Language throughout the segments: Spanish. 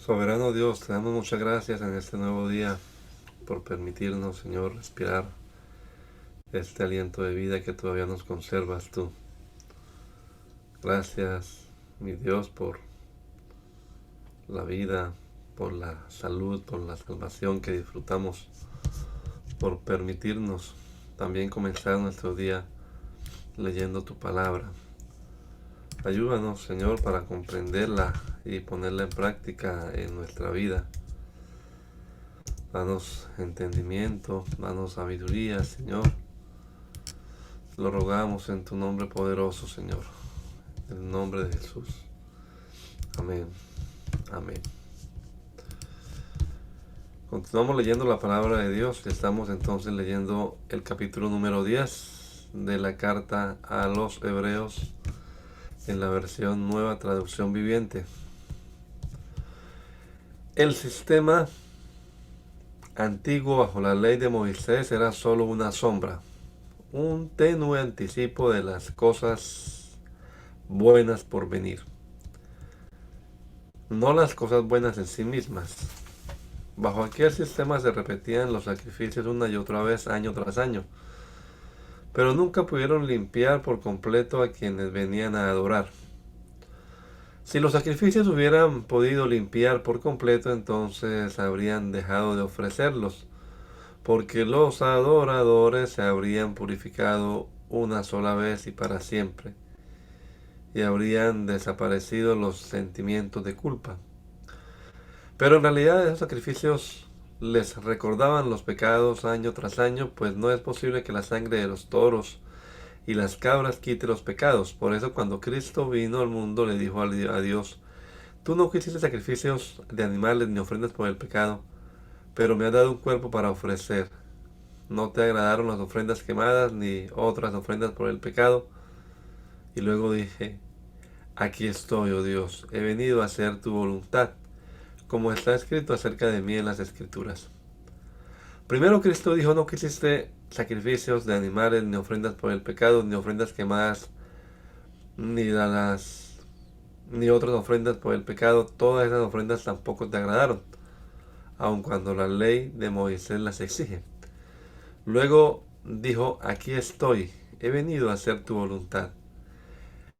Soberano Dios, te damos muchas gracias en este nuevo día por permitirnos, Señor, respirar este aliento de vida que todavía nos conservas tú. Gracias, mi Dios, por la vida, por la salud, por la salvación que disfrutamos, por permitirnos también comenzar nuestro día leyendo tu palabra. Ayúdanos, Señor, para comprenderla y ponerla en práctica en nuestra vida. Danos entendimiento, danos sabiduría, Señor. Lo rogamos en tu nombre poderoso, Señor. En el nombre de Jesús. Amén. Amén. Continuamos leyendo la palabra de Dios. Estamos entonces leyendo el capítulo número 10 de la carta a los Hebreos en la versión Nueva Traducción Viviente. El sistema antiguo bajo la ley de Moisés era solo una sombra, un tenue anticipo de las cosas buenas por venir, no las cosas buenas en sí mismas. Bajo aquel sistema se repetían los sacrificios una y otra vez, año tras año, pero nunca pudieron limpiar por completo a quienes venían a adorar. Si los sacrificios hubieran podido limpiar por completo, entonces habrían dejado de ofrecerlos, porque los adoradores se habrían purificado una sola vez y para siempre, y habrían desaparecido los sentimientos de culpa. Pero en realidad esos sacrificios les recordaban los pecados año tras año, pues no es posible que la sangre de los toros y las cabras quite los pecados. Por eso cuando Cristo vino al mundo le dijo a Dios: tú no quisiste sacrificios de animales ni ofrendas por el pecado, pero me has dado un cuerpo para ofrecer. No te agradaron las ofrendas quemadas ni otras ofrendas por el pecado. Y luego dije: aquí estoy, oh Dios, he venido a hacer tu voluntad, como está escrito acerca de mí en las Escrituras. Primero Cristo dijo: no quisiste sacrificios de animales, ni ofrendas por el pecado, ni ofrendas quemadas, ni otras ofrendas por el pecado. Todas esas ofrendas tampoco te agradaron, aun cuando la ley de Moisés las exige. Luego dijo: aquí estoy, he venido a hacer tu voluntad.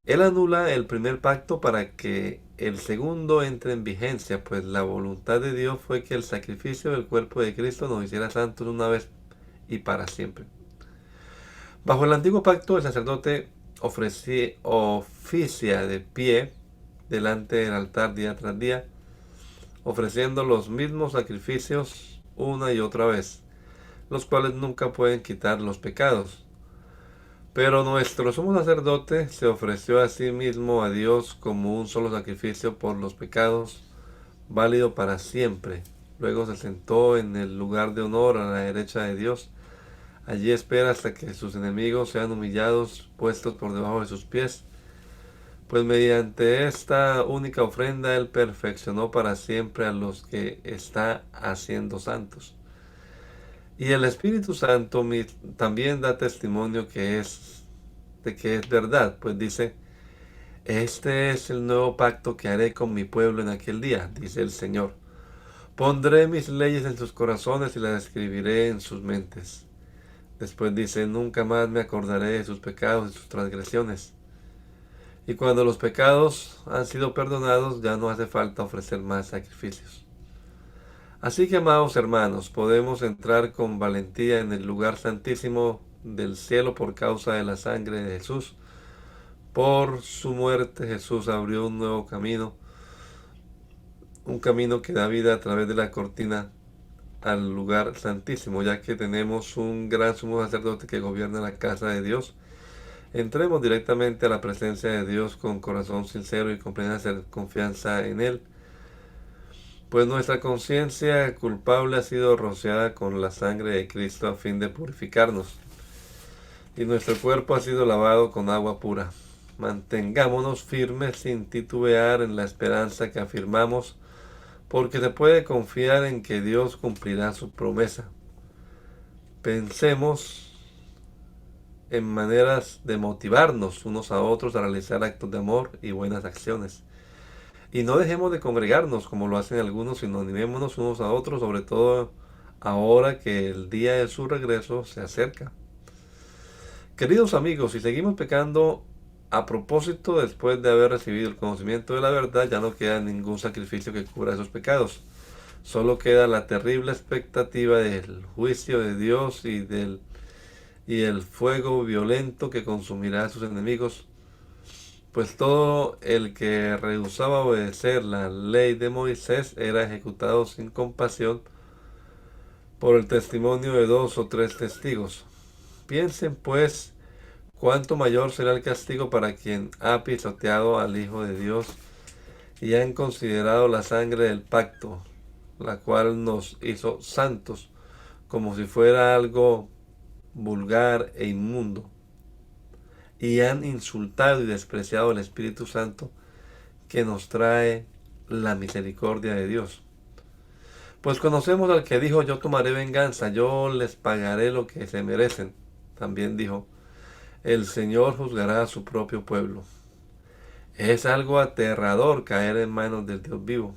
Él anula el primer pacto para que el segundo entre en vigencia, pues la voluntad de Dios fue que el sacrificio del cuerpo de Cristo nos hiciera santos una vez y para siempre. Bajo el antiguo pacto, el sacerdote oficia de pie delante del altar día tras día, ofreciendo los mismos sacrificios una y otra vez, los cuales nunca pueden quitar los pecados. Pero nuestro sumo sacerdote se ofreció a sí mismo a Dios como un solo sacrificio por los pecados, válido para siempre. Luego se sentó en el lugar de honor a la derecha de Dios. Allí espera hasta que sus enemigos sean humillados, puestos por debajo de sus pies. Pues mediante esta única ofrenda Él perfeccionó para siempre a los que está haciendo santos. Y el Espíritu Santo también da testimonio de que es verdad, pues dice: este es el nuevo pacto que haré con mi pueblo en aquel día, dice el Señor. Pondré mis leyes en sus corazones y las escribiré en sus mentes. Después dice: nunca más me acordaré de sus pecados y sus transgresiones. Y cuando los pecados han sido perdonados, ya no hace falta ofrecer más sacrificios. Así que, amados hermanos, podemos entrar con valentía en el lugar santísimo del cielo por causa de la sangre de Jesús. Por su muerte Jesús abrió un nuevo camino, un camino que da vida a través de la cortina al lugar santísimo, ya que tenemos un gran sumo sacerdote que gobierna la casa de Dios. Entremos directamente a la presencia de Dios con corazón sincero y con plena confianza en Él, pues nuestra conciencia culpable ha sido rociada con la sangre de Cristo a fin de purificarnos, y nuestro cuerpo ha sido lavado con agua pura. Mantengámonos firmes sin titubear en la esperanza que afirmamos, porque se puede confiar en que Dios cumplirá su promesa. Pensemos en maneras de motivarnos unos a otros a realizar actos de amor y buenas acciones. Y no dejemos de congregarnos como lo hacen algunos, sino animémonos unos a otros, sobre todo ahora que el día de su regreso se acerca. Queridos amigos, si seguimos pecando a propósito después de haber recibido el conocimiento de la verdad, ya no queda ningún sacrificio que cubra esos pecados. Solo queda la terrible expectativa del juicio de Dios y el fuego violento que consumirá a sus enemigos, pues todo el que rehusaba obedecer la ley de Moisés era ejecutado sin compasión por el testimonio de dos o tres testigos. Piensen pues cuánto mayor será el castigo para quien ha pisoteado al Hijo de Dios y han considerado la sangre del pacto, la cual nos hizo santos, como si fuera algo vulgar e inmundo, y han insultado y despreciado el Espíritu Santo que nos trae la misericordia de Dios. Pues conocemos al que dijo: yo tomaré venganza, yo les pagaré lo que se merecen. También dijo: el Señor juzgará a su propio pueblo. Es algo aterrador caer en manos del Dios vivo.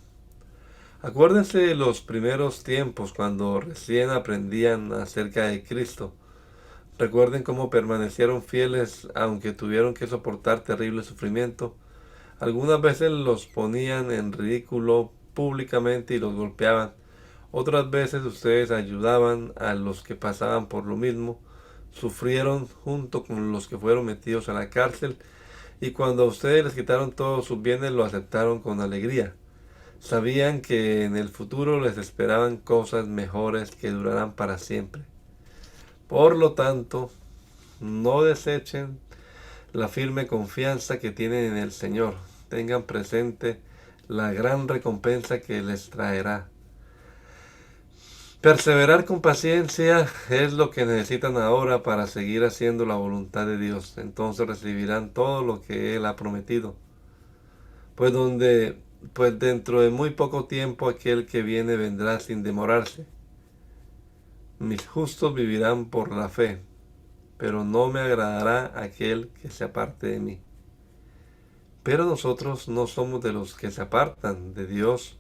Acuérdense de los primeros tiempos cuando recién aprendían acerca de Cristo. Recuerden cómo permanecieron fieles aunque tuvieron que soportar terrible sufrimiento. Algunas veces los ponían en ridículo públicamente y los golpeaban. Otras veces ustedes ayudaban a los que pasaban por lo mismo. Sufrieron junto con los que fueron metidos a la cárcel, y cuando a ustedes les quitaron todos sus bienes lo aceptaron con alegría. Sabían que en el futuro les esperaban cosas mejores que durarán para siempre. Por lo tanto, no desechen la firme confianza que tienen en el Señor. Tengan presente la gran recompensa que les traerá. Perseverar con paciencia es lo que necesitan ahora para seguir haciendo la voluntad de Dios. Entonces recibirán todo lo que Él ha prometido. Pues pues dentro de muy poco tiempo aquel que viene vendrá sin demorarse. Mis justos vivirán por la fe, pero no me agradará aquel que se aparte de mí. Pero nosotros no somos de los que se apartan de Dios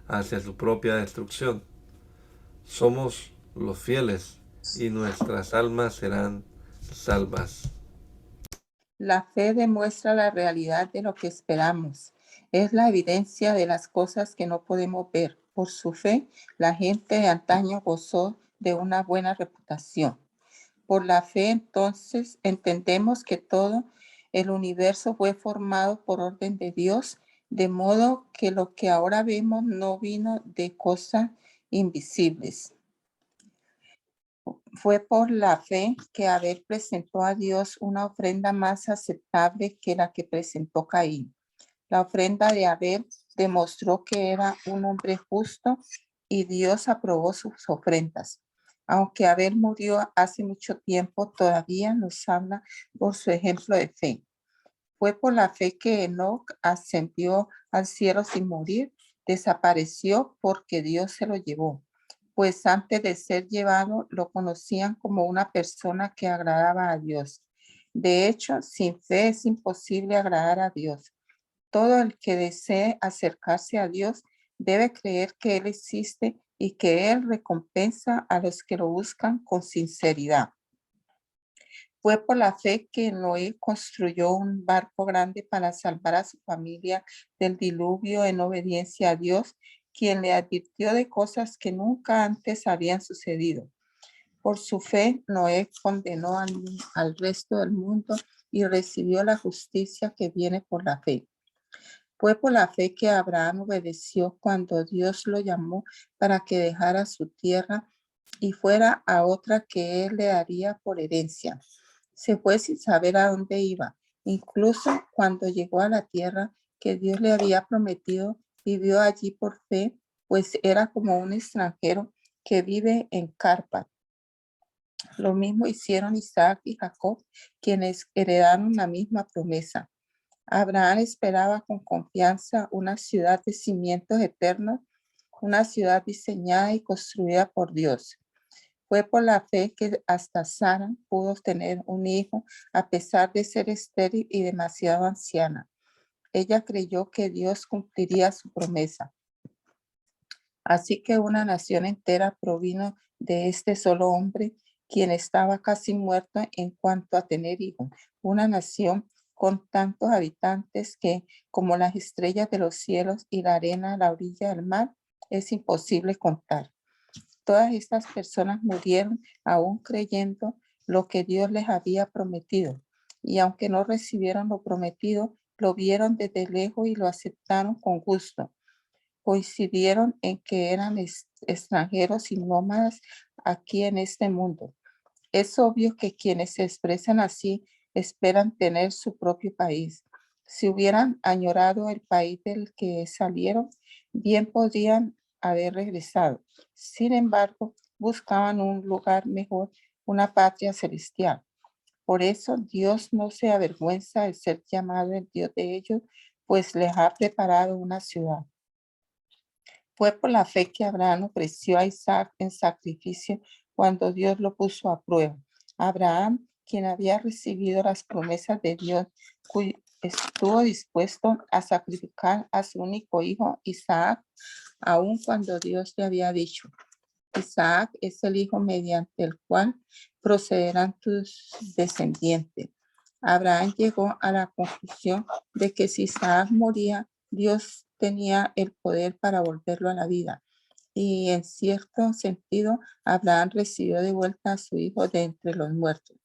hacia su propia destrucción. Somos los fieles y nuestras almas serán salvas. La fe demuestra la realidad de lo que esperamos. Es la evidencia de las cosas que no podemos ver. Por su fe, la gente de antaño gozó de una buena reputación. Por la fe, entonces, entendemos que todo el universo fue formado por orden de Dios, de modo que lo que ahora vemos no vino de cosas invisibles. Fue por la fe que Abel presentó a Dios una ofrenda más aceptable que la que presentó Caín. La ofrenda de Abel demostró que era un hombre justo y Dios aprobó sus ofrendas. Aunque Abel murió hace mucho tiempo, todavía nos habla por su ejemplo de fe. Fue por la fe que Enoc ascendió al cielo sin morir, desapareció porque Dios se lo llevó, pues antes de ser llevado lo conocían como una persona que agradaba a Dios. De hecho, sin fe es imposible agradar a Dios. Todo el que desee acercarse a Dios debe creer que Él existe y que Él recompensa a los que lo buscan con sinceridad. Fue por la fe que Noé construyó un barco grande para salvar a su familia del diluvio en obediencia a Dios, quien le advirtió de cosas que nunca antes habían sucedido. Por su fe, Noé condenó al resto del mundo y recibió la justicia que viene por la fe. Fue por la fe que Abraham obedeció cuando Dios lo llamó para que dejara su tierra y fuera a otra que él le daría por herencia. Se fue sin saber a dónde iba. Incluso cuando llegó a la tierra que Dios le había prometido, vivió allí por fe, pues era como un extranjero que vive en carpa. Lo mismo hicieron Isaac y Jacob, quienes heredaron la misma promesa. Abraham esperaba con confianza una ciudad de cimientos eternos, una ciudad diseñada y construida por Dios. Fue por la fe que hasta Sara pudo tener un hijo a pesar de ser estéril y demasiado anciana. Ella creyó que Dios cumpliría su promesa. Así que una nación entera provino de este solo hombre, quien estaba casi muerto en cuanto a tener hijos. Una nación con tantos habitantes que, como las estrellas de los cielos y la arena a la orilla del mar, es imposible contar. Todas estas personas murieron aún creyendo lo que Dios les había prometido. Y aunque no recibieron lo prometido, lo vieron desde lejos y lo aceptaron con gusto. Coincidieron en que eran extranjeros y nómadas aquí en este mundo. Es obvio que quienes se expresan así esperan tener su propio país. Si hubieran añorado el país del que salieron, bien podrían haber regresado. Sin embargo, buscaban un lugar mejor, una patria celestial. Por eso Dios no se avergüenza de ser llamado el Dios de ellos, pues les ha preparado una ciudad. Fue por la fe que Abraham ofreció a Isaac en sacrificio cuando Dios lo puso a prueba. Abraham, quien había recibido las promesas de Dios, estuvo dispuesto a sacrificar a su único hijo, Isaac, aun cuando Dios le había dicho: Isaac es el hijo mediante el cual procederán tus descendientes. Abraham llegó a la conclusión de que si Isaac moría, Dios tenía el poder para volverlo a la vida. Y en cierto sentido, Abraham recibió de vuelta a su hijo de entre los muertos.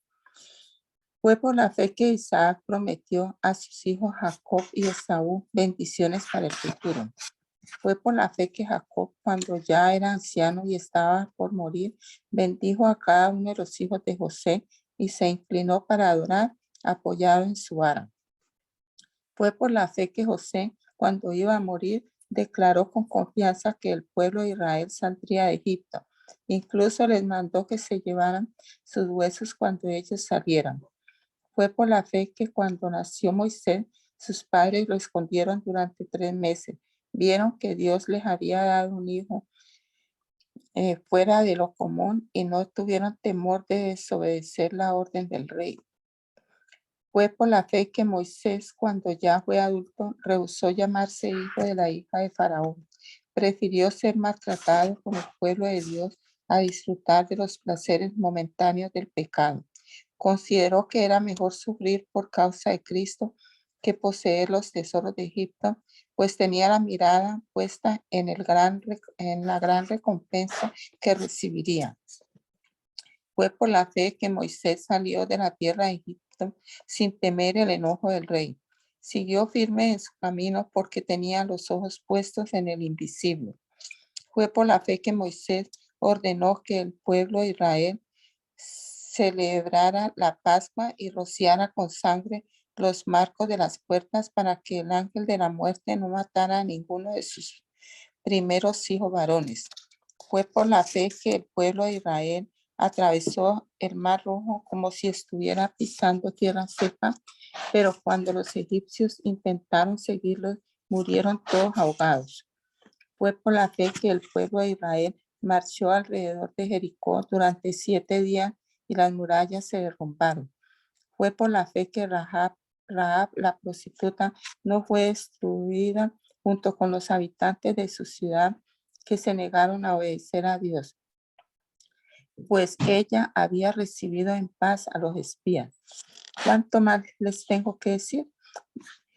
Fue por la fe que Isaac prometió a sus hijos Jacob y Esaú bendiciones para el futuro. Fue por la fe que Jacob, cuando ya era anciano y estaba por morir, bendijo a cada uno de los hijos de José y se inclinó para adorar, apoyado en su vara. Fue por la fe que José, cuando iba a morir, declaró con confianza que el pueblo de Israel saldría de Egipto. Incluso les mandó que se llevaran sus huesos cuando ellos salieran. Fue por la fe que cuando nació Moisés, sus padres lo escondieron durante 3 meses. Vieron que Dios les había dado un hijo fuera de lo común y no tuvieron temor de desobedecer la orden del rey. Fue por la fe que Moisés, cuando ya fue adulto, rehusó llamarse hijo de la hija de Faraón. Prefirió ser maltratado por el pueblo de Dios a disfrutar de los placeres momentáneos del pecado. Consideró que era mejor sufrir por causa de Cristo que poseer los tesoros de Egipto, pues tenía la mirada puesta en la gran recompensa que recibiría. Fue por la fe que Moisés salió de la tierra de Egipto sin temer el enojo del rey. Siguió firme en su camino porque tenía los ojos puestos en el invisible. Fue por la fe que Moisés ordenó que el pueblo de Israel celebrara la Pascua y rociara con sangre los marcos de las puertas para que el ángel de la muerte no matara a ninguno de sus primeros hijos varones. Fue por la fe que el pueblo de Israel atravesó el Mar Rojo como si estuviera pisando tierra seca, pero cuando los egipcios intentaron seguirlos, murieron todos ahogados. Fue por la fe que el pueblo de Israel marchó alrededor de Jericó durante 7 días y las murallas se derrumbaron. Fue por la fe que Rahab, la prostituta, no fue destruida junto con los habitantes de su ciudad que se negaron a obedecer a Dios, pues ella había recibido en paz a los espías. ¿Cuánto más les tengo que decir?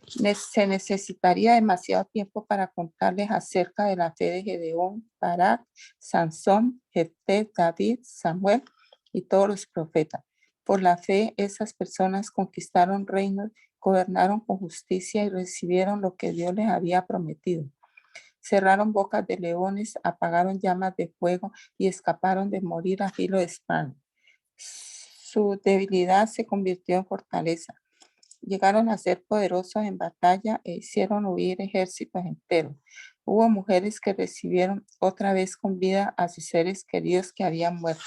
Se necesitaría demasiado tiempo para contarles acerca de la fe de Gedeón, Barak, Sansón, Jefté, David, Samuel y todos los profetas. Por la fe, esas personas conquistaron reinos, gobernaron con justicia y recibieron lo que Dios les había prometido. Cerraron bocas de leones, apagaron llamas de fuego y escaparon de morir a filo de espada. Su debilidad se convirtió en fortaleza. Llegaron a ser poderosos en batalla e hicieron huir ejércitos enteros. Hubo mujeres que recibieron otra vez con vida a sus seres queridos que habían muerto.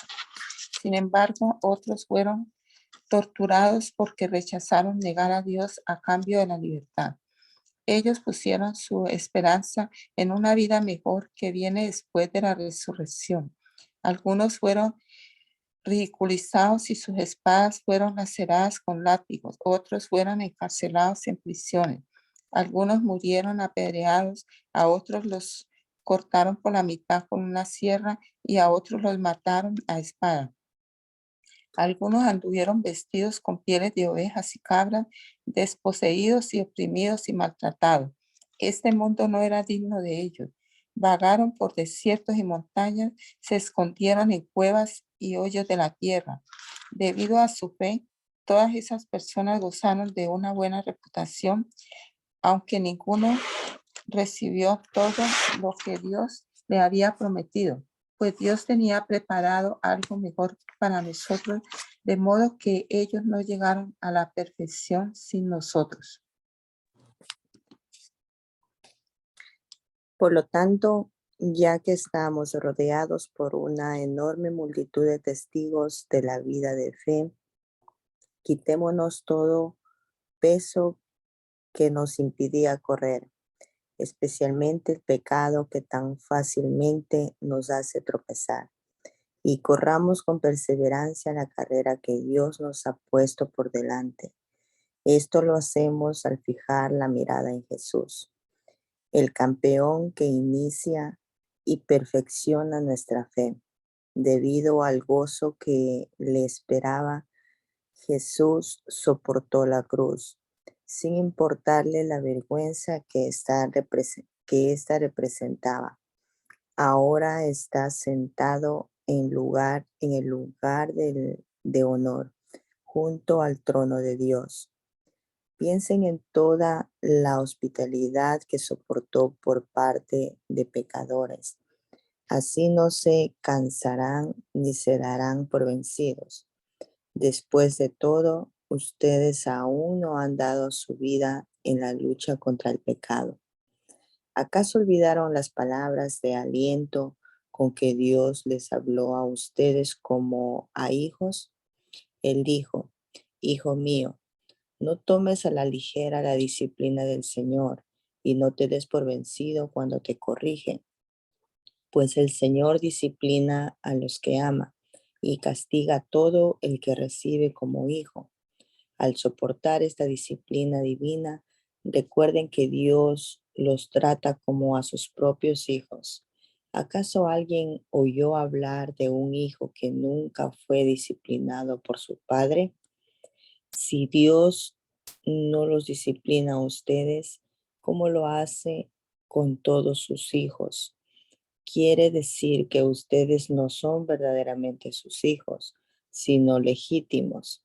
Sin embargo, otros fueron torturados porque rechazaron negar a Dios a cambio de la libertad. Ellos pusieron su esperanza en una vida mejor que viene después de la resurrección. Algunos fueron ridiculizados y sus espadas fueron laceradas con látigos. Otros fueron encarcelados en prisiones. Algunos murieron apedreados, a otros los cortaron por la mitad con una sierra y a otros los mataron a espada. Algunos anduvieron vestidos con pieles de ovejas y cabras, desposeídos y oprimidos y maltratados. Este mundo no era digno de ellos. Vagaron por desiertos y montañas, se escondieron en cuevas y hoyos de la tierra. Debido a su fe, todas esas personas gozaron de una buena reputación, aunque ninguno recibió todo lo que Dios le había prometido, pues Dios tenía preparado algo mejor para nosotros, de modo que ellos no llegaron a la perfección sin nosotros. Por lo tanto, ya que estamos rodeados por una enorme multitud de testigos de la vida de fe, quitémonos todo peso que nos impidía correr, especialmente el pecado que tan fácilmente nos hace tropezar, y corramos con perseverancia la carrera que Dios nos ha puesto por delante. Esto lo hacemos al fijar la mirada en Jesús, el campeón que inicia y perfecciona nuestra fe. Debido al gozo que le esperaba, Jesús soportó la cruz, sin importarle la vergüenza que ésta representaba. Ahora está sentado en el lugar de honor, junto al trono de Dios. Piensen en toda la hospitalidad que soportó por parte de pecadores. Así no se cansarán ni se darán por vencidos. Después de todo, ustedes aún no han dado su vida en la lucha contra el pecado. ¿Acaso olvidaron las palabras de aliento con que Dios les habló a ustedes como a hijos? Él dijo: Hijo mío, no tomes a la ligera la disciplina del Señor y no te des por vencido cuando te corrige, pues el Señor disciplina a los que ama y castiga a todo el que recibe como hijo. Al soportar esta disciplina divina, recuerden que Dios los trata como a sus propios hijos. ¿Acaso alguien oyó hablar de un hijo que nunca fue disciplinado por su padre? Si Dios no los disciplina a ustedes, ¿cómo lo hace con todos sus hijos? Quiere decir que ustedes no son verdaderamente sus hijos, sino legítimos,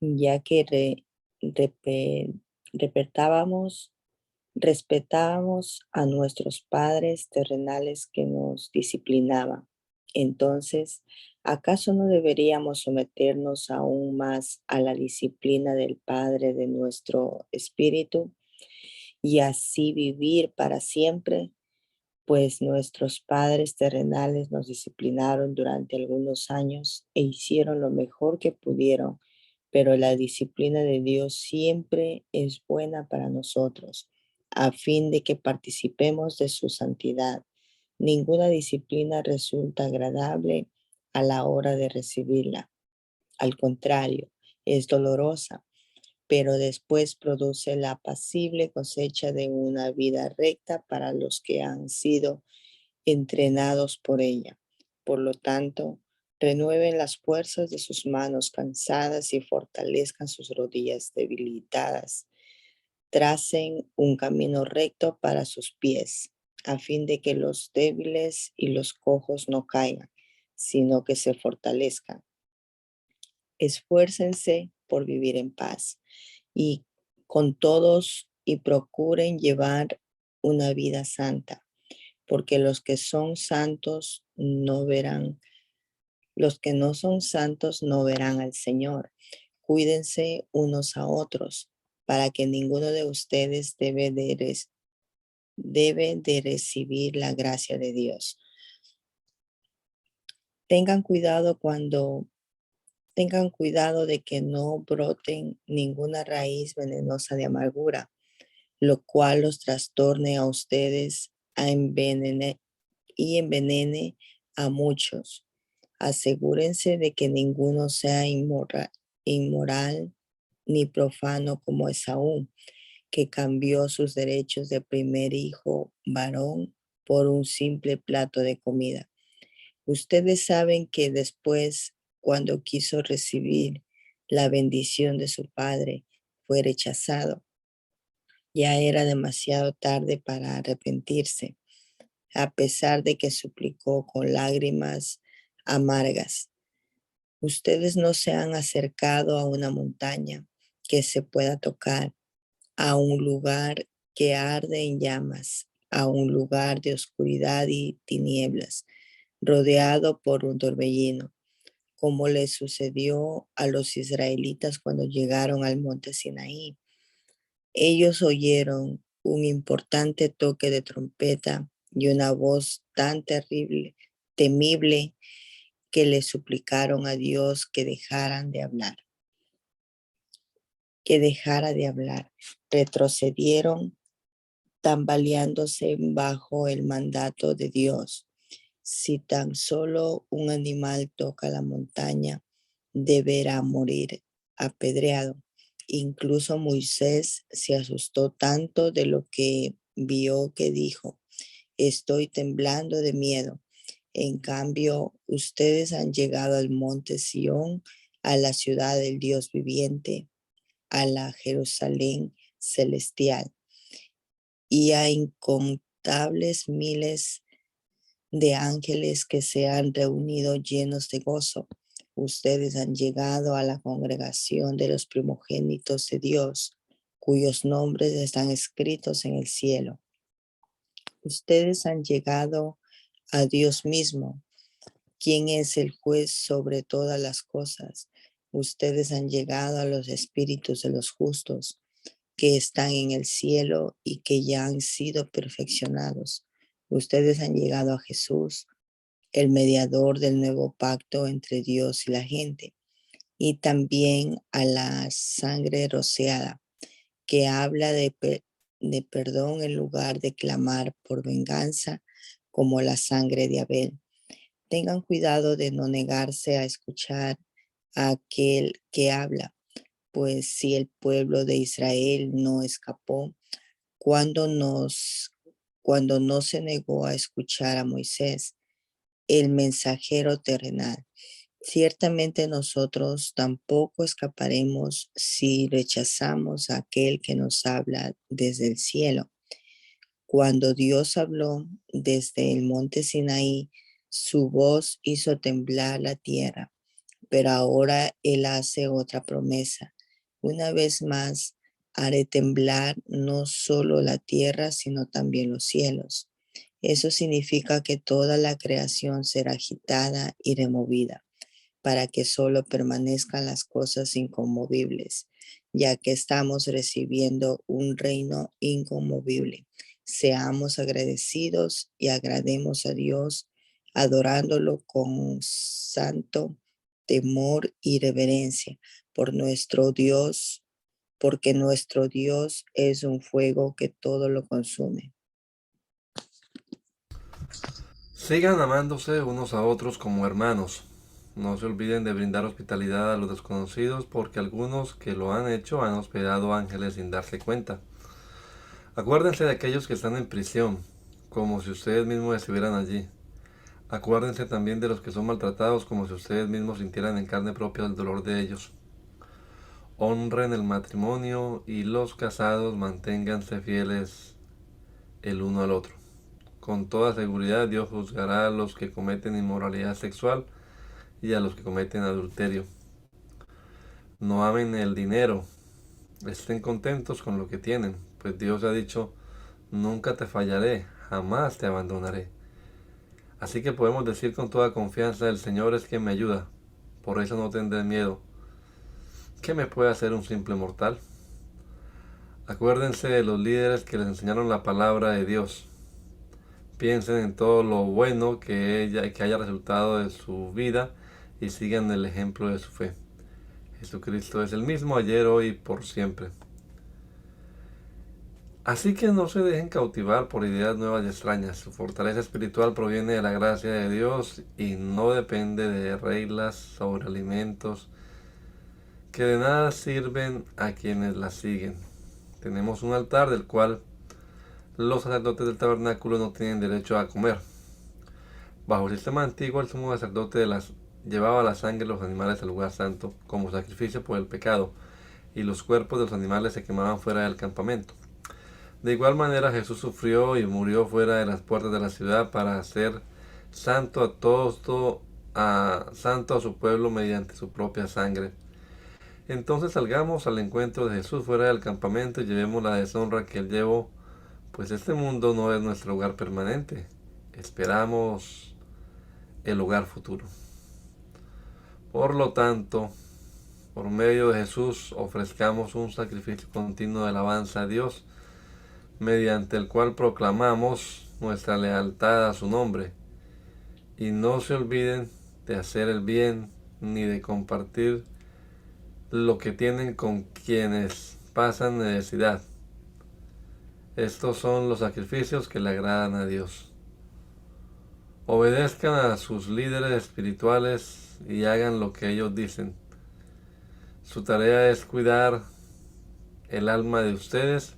ya que repe- respetábamos, respetábamos a nuestros padres terrenales que nos disciplinaban. Entonces, ¿acaso no deberíamos someternos aún más a la disciplina del Padre de nuestro espíritu y así vivir para siempre? Pues nuestros padres terrenales nos disciplinaron durante algunos años e hicieron lo mejor que pudieron, pero la disciplina de Dios siempre es buena para nosotros, a fin de que participemos de su santidad. Ninguna disciplina resulta agradable a la hora de recibirla. Al contrario, es dolorosa, pero después produce la apacible cosecha de una vida recta para los que han sido entrenados por ella. Por lo tanto, renueven las fuerzas de sus manos cansadas y fortalezcan sus rodillas debilitadas. Tracen un camino recto para sus pies, a fin de que los débiles y los cojos no caigan, sino que se fortalezcan. Esfuércense por vivir en paz y con todos y procuren llevar una vida santa, porque los que son santos no verán, los que no son santos no verán al Señor. Cuídense unos a otros, para que ninguno de ustedes debe de recibir la gracia de Dios. Tengan cuidado Tengan cuidado de que no broten ninguna raíz venenosa de amargura, lo cual los trastorne a ustedes y envenene a muchos. Asegúrense de que ninguno sea inmoral ni profano como Esaú, que cambió sus derechos de primer hijo varón por un simple plato de comida. Ustedes saben que después, cuando quiso recibir la bendición de su padre, fue rechazado. Ya era demasiado tarde para arrepentirse, a pesar de que suplicó con lágrimas amargas. Ustedes no se han acercado a una montaña que se pueda tocar, a un lugar que arde en llamas, a un lugar de oscuridad y tinieblas, rodeado por un torbellino, como le sucedió a los israelitas cuando llegaron al monte Sinaí. Ellos oyeron un importante toque de trompeta y una voz tan terrible, temible, que le suplicaron a Dios que dejaran de hablar, que dejara de hablar. Retrocedieron tambaleándose bajo el mandato de Dios. Si tan solo un animal toca la montaña, deberá morir apedreado. Incluso Moisés se asustó tanto de lo que vio que dijo: estoy temblando de miedo. En cambio, ustedes han llegado al monte Sión, a la ciudad del Dios viviente, a la Jerusalén celestial y a incontables miles de ángeles que se han reunido llenos de gozo. Ustedes han llegado a la congregación de los primogénitos de Dios, cuyos nombres están escritos en el cielo. Ustedes han llegado a Dios mismo, quien es el juez sobre todas las cosas. Ustedes han llegado a los espíritus de los justos que están en el cielo y que ya han sido perfeccionados. Ustedes han llegado a Jesús, el mediador del nuevo pacto entre Dios y la gente, y también a la sangre rociada, que habla de perdón en lugar de clamar por venganza, como la sangre de Abel. Tengan cuidado de no negarse a escuchar a aquel que habla, pues si el pueblo de Israel no escapó cuando no se negó a escuchar a Moisés, el mensajero terrenal. Ciertamente nosotros tampoco escaparemos si rechazamos a aquel que nos habla desde el cielo. Cuando Dios habló desde el monte Sinaí, su voz hizo temblar la tierra, pero ahora Él hace otra promesa. Una vez más, haré temblar no solo la tierra, sino también los cielos. Eso significa que toda la creación será agitada y removida, para que solo permanezcan las cosas inconmovibles, ya que estamos recibiendo un reino inconmovible. Seamos agradecidos y agrademos a Dios, adorándolo con santo temor y reverencia por nuestro Dios, porque nuestro Dios es un fuego que todo lo consume. Sigan amándose unos a otros como hermanos. No se olviden de brindar hospitalidad a los desconocidos, porque algunos que lo han hecho han hospedado ángeles sin darse cuenta. Acuérdense de aquellos que están en prisión, como si ustedes mismos estuvieran allí. Acuérdense también de los que son maltratados, como si ustedes mismos sintieran en carne propia el dolor de ellos. Honren el matrimonio y los casados manténganse fieles el uno al otro. Con toda seguridad Dios juzgará a los que cometen inmoralidad sexual y a los que cometen adulterio. No amen el dinero, estén contentos con lo que tienen, pues Dios ha dicho: nunca te fallaré, jamás te abandonaré. Así que podemos decir con toda confianza: el Señor es quien me ayuda, por eso no tendré miedo. ¿Qué me puede hacer un simple mortal? Acuérdense de los líderes que les enseñaron la palabra de Dios. Piensen en todo lo bueno que haya resultado de su vida y sigan el ejemplo de su fe. Jesucristo es el mismo ayer, hoy y por siempre. Así que no se dejen cautivar por ideas nuevas y extrañas. Su fortaleza espiritual proviene de la gracia de Dios y no depende de reglas sobre alimentos que de nada sirven a quienes la siguen. tenemos un altar del cual los sacerdotes del tabernáculo no tienen derecho a comer. Bajo el sistema antiguo, el sumo sacerdote llevaba la sangre de los animales al lugar santo como sacrificio por el pecado, y los cuerpos de los animales se quemaban fuera del campamento. De igual manera, Jesús sufrió y murió fuera de las puertas de la ciudad para hacer santo a su pueblo mediante su propia sangre. Entonces salgamos al encuentro de Jesús fuera del campamento y llevemos la deshonra que él llevó, pues este mundo no es nuestro hogar permanente. Esperamos el hogar futuro. Por lo tanto, por medio de Jesús ofrezcamos un sacrificio continuo de alabanza a Dios, mediante el cual proclamamos nuestra lealtad a su nombre. Y no se olviden de hacer el bien ni de compartir lo que tienen con quienes pasan necesidad. Estos son los sacrificios que le agradan a Dios. Obedezcan a sus líderes espirituales y hagan lo que ellos dicen. Su tarea es cuidar el alma de ustedes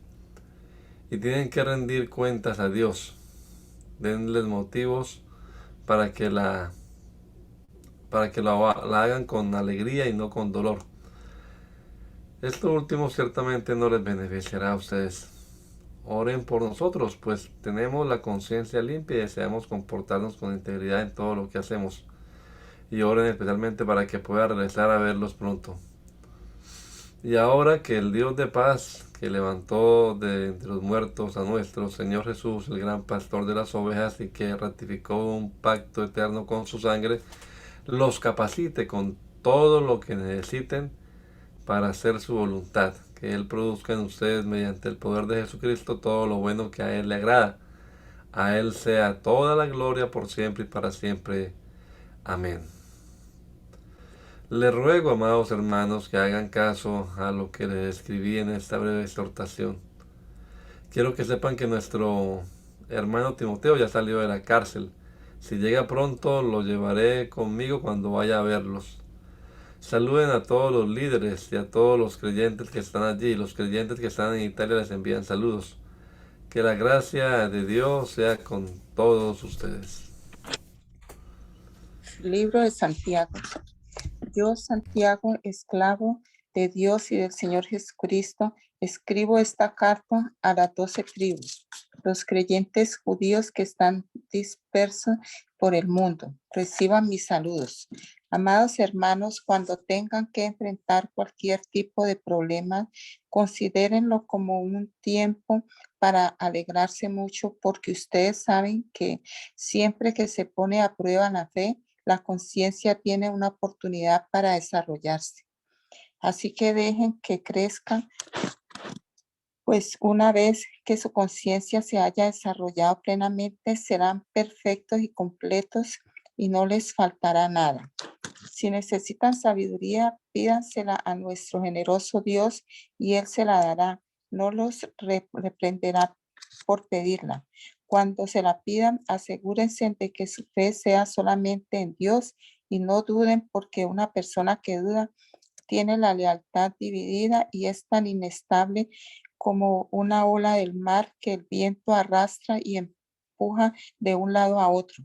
y tienen que rendir cuentas a Dios. Denles motivos para que la hagan con alegría y no con dolor. Esto último ciertamente no les beneficiará a ustedes. Oren por nosotros, pues tenemos la conciencia limpia y deseamos comportarnos con integridad en todo lo que hacemos. Y oren especialmente para que pueda regresar a verlos pronto. Y ahora que el Dios de paz, que levantó de entre los muertos a nuestro Señor Jesús, el gran pastor de las ovejas, y que ratificó un pacto eterno con su sangre, los capacite con todo lo que necesiten para hacer su voluntad, que Él produzca en ustedes mediante el poder de Jesucristo todo lo bueno que a Él le agrada. A Él sea toda la gloria por siempre y para siempre. Amén. Les ruego, amados hermanos, que hagan caso a lo que les escribí en esta breve exhortación. Quiero que sepan que nuestro hermano Timoteo ya salió de la cárcel. Si llega pronto, lo llevaré conmigo cuando vaya a verlos. Saluden a todos los líderes y a todos los creyentes que están allí. Los creyentes que están en Italia les envían saludos. Que la gracia de Dios sea con todos ustedes. Libro de Santiago. Yo, Santiago, esclavo de Dios y del Señor Jesucristo, escribo esta carta a las 12 tribus, los creyentes judíos que están dispersos por el mundo. Reciban mis saludos. Amados hermanos, cuando tengan que enfrentar cualquier tipo de problema, considérenlo como un tiempo para alegrarse mucho, porque ustedes saben que siempre que se pone a prueba la fe, la conciencia tiene una oportunidad para desarrollarse. Así que dejen que crezca, pues una vez que su conciencia se haya desarrollado plenamente, serán perfectos y completos y no les faltará nada. Si necesitan sabiduría, pídansela a nuestro generoso Dios y Él se la dará. No los reprenderá por pedirla. Cuando se la pidan, asegúrense de que su fe sea solamente en Dios y no duden, porque una persona que duda tiene la lealtad dividida y es tan inestable como una ola del mar que el viento arrastra y empuja de un lado a otro.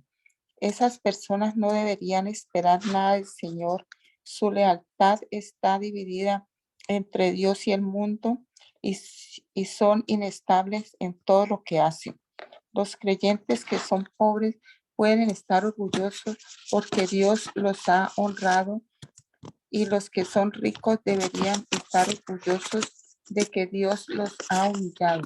Esas personas no deberían esperar nada del Señor. Su lealtad está dividida entre Dios y el mundo y son inestables en todo lo que hacen. Los creyentes que son pobres pueden estar orgullosos porque Dios los ha honrado, y los que son ricos deberían estar orgullosos de que Dios los ha humillado.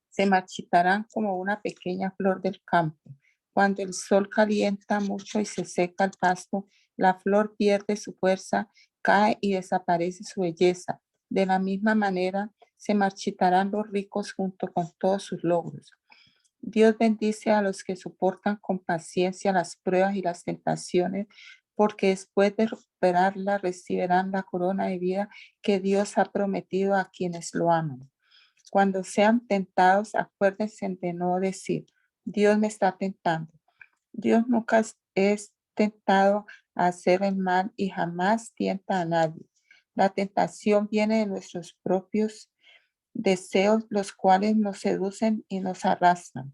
Se marchitarán como una pequeña flor del campo. Cuando el sol calienta mucho y se seca el pasto, la flor pierde su fuerza, cae y desaparece su belleza. De la misma manera, se marchitarán los ricos junto con todos sus logros. Dios bendice a los que soportan con paciencia las pruebas y las tentaciones, porque después de recuperarla recibirán la corona de vida que Dios ha prometido a quienes lo aman. Cuando sean tentados, acuérdense de no decir, Dios me está tentando. Dios nunca es tentado a hacer el mal y jamás tienta a nadie. La tentación viene de nuestros propios deseos los cuales nos seducen y nos arrastran.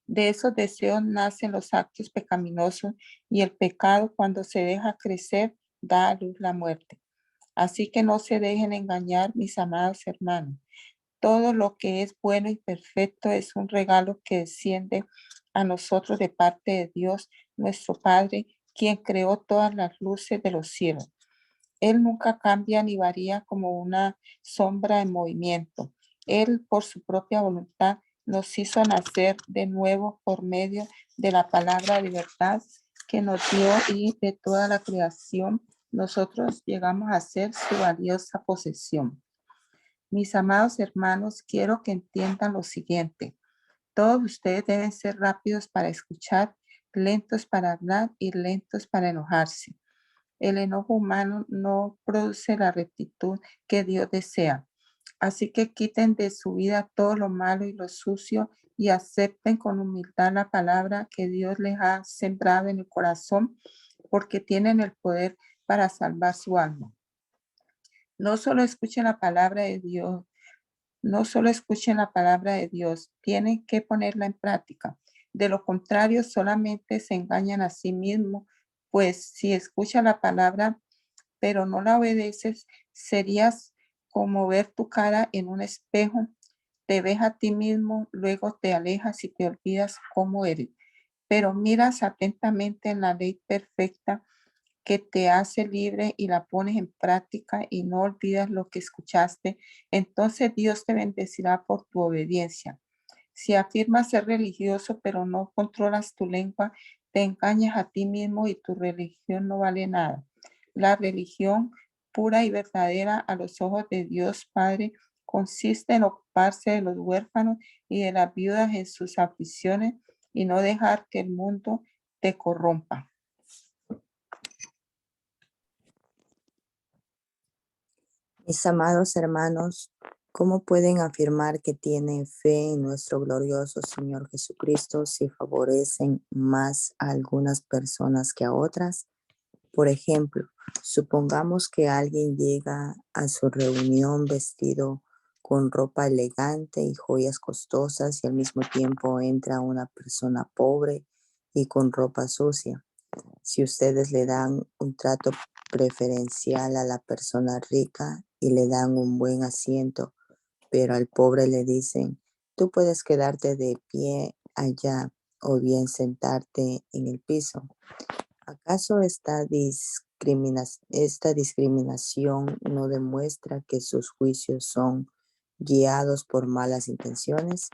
De esos deseos nacen los actos pecaminosos y el pecado, cuando se deja crecer, da a luz la muerte. Así que no se dejen engañar, mis amados hermanos. Todo lo que es bueno y perfecto es un regalo que desciende a nosotros de parte de Dios, nuestro Padre, quien creó todas las luces de los cielos. Él nunca cambia ni varía como una sombra en movimiento. Él, por su propia voluntad, nos hizo nacer de nuevo por medio de la palabra de verdad que nos dio, y de toda la creación nosotros llegamos a ser su valiosa posesión. Mis amados hermanos, quiero que entiendan lo siguiente. Todos ustedes deben ser rápidos para escuchar, lentos para hablar y lentos para enojarse. El enojo humano no produce la rectitud que Dios desea. Así que quiten de su vida todo lo malo y lo sucio y acepten con humildad la palabra que Dios les ha sembrado en el corazón, porque tienen el poder para salvar su alma. No solo escuchen la palabra de Dios, no solo escuchen la palabra de Dios, tienen que ponerla en práctica. De lo contrario, solamente se engañan a sí mismos, pues si escuchas la palabra pero no la obedeces, serías como ver tu cara en un espejo, te ves a ti mismo, luego te alejas y te olvidas cómo eres. Pero miras atentamente en la ley perfecta que te hace libre y la pones en práctica y no olvidas lo que escuchaste, entonces Dios te bendecirá por tu obediencia. Si afirmas ser religioso pero no controlas tu lengua, te engañas a ti mismo y tu religión no vale nada. La religión pura y verdadera a los ojos de Dios Padre consiste en ocuparse de los huérfanos y de las viudas en sus aflicciones y no dejar que el mundo te corrompa. Mis amados hermanos, ¿cómo pueden afirmar que tienen fe en nuestro glorioso Señor Jesucristo si favorecen más a algunas personas que a otras? Por ejemplo, supongamos que alguien llega a su reunión vestido con ropa elegante y joyas costosas, y al mismo tiempo entra una persona pobre y con ropa sucia. Si ustedes le dan un trato preferencial a la persona rica y le dan un buen asiento, pero al pobre le dicen, tú puedes quedarte de pie allá o bien sentarte en el piso, ¿acaso esta discriminación no demuestra que sus juicios son guiados por malas intenciones?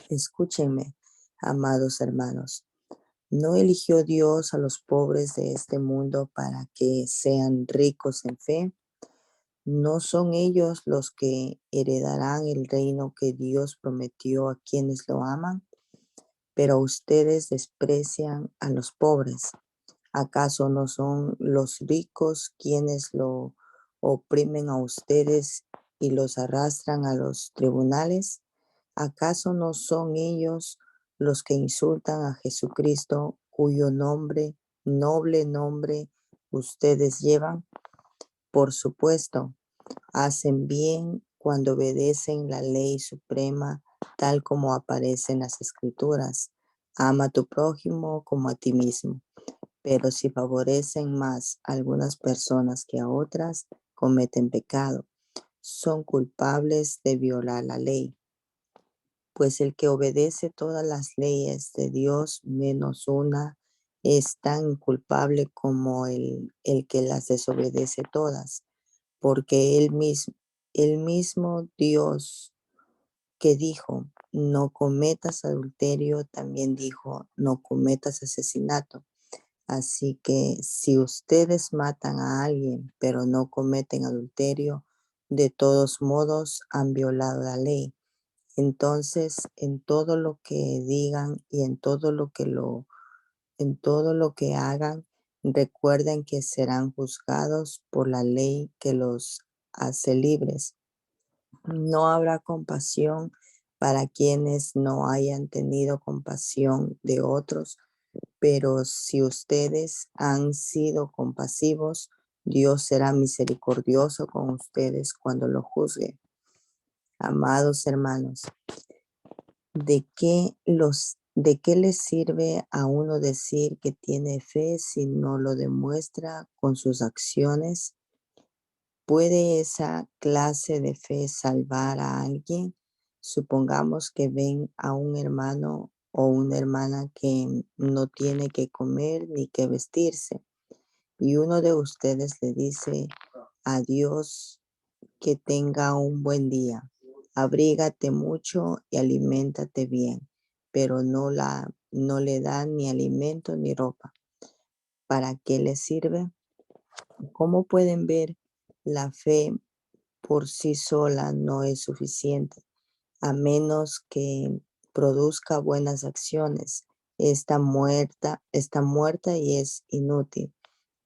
Escúchenme, amados hermanos. ¿No eligió Dios a los pobres de este mundo para que sean ricos en fe? ¿No son ellos los que heredarán el reino que Dios prometió a quienes lo aman? Pero ustedes desprecian a los pobres. ¿Acaso no son los ricos quienes lo oprimen a ustedes y los arrastran a los tribunales? ¿Acaso no son ellos los que insultan a Jesucristo, cuyo noble nombre, ustedes llevan? Por supuesto, hacen bien cuando obedecen la ley suprema, tal como aparece en las Escrituras. Ama a tu prójimo como a ti mismo. Pero si favorecen más a algunas personas que a otras, cometen pecado. Son culpables de violar la ley. Pues el que obedece todas las leyes de Dios menos una es tan culpable como el que las desobedece todas, porque el mismo Dios que dijo, no cometas adulterio, también dijo, no cometas asesinato. Así que si ustedes matan a alguien, pero no cometen adulterio, de todos modos han violado la ley. Entonces, en todo lo que digan y en todo lo que hagan, recuerden que serán juzgados por la ley que los hace libres. No habrá compasión para quienes no hayan tenido compasión de otros, pero si ustedes han sido compasivos, Dios será misericordioso con ustedes cuando lo juzgue. Amados hermanos, ¿de qué les sirve a uno decir que tiene fe si no lo demuestra con sus acciones? ¿Puede esa clase de fe salvar a alguien? Supongamos que ven a un hermano o una hermana que no tiene que comer ni que vestirse y uno de ustedes le dice a Dios que tenga un buen día, abrígate mucho y aliméntate bien, pero no le da ni alimento ni ropa. ¿Para qué le sirve? Como pueden ver, la fe por sí sola no es suficiente, a menos que produzca buenas acciones. Está muerta y es inútil.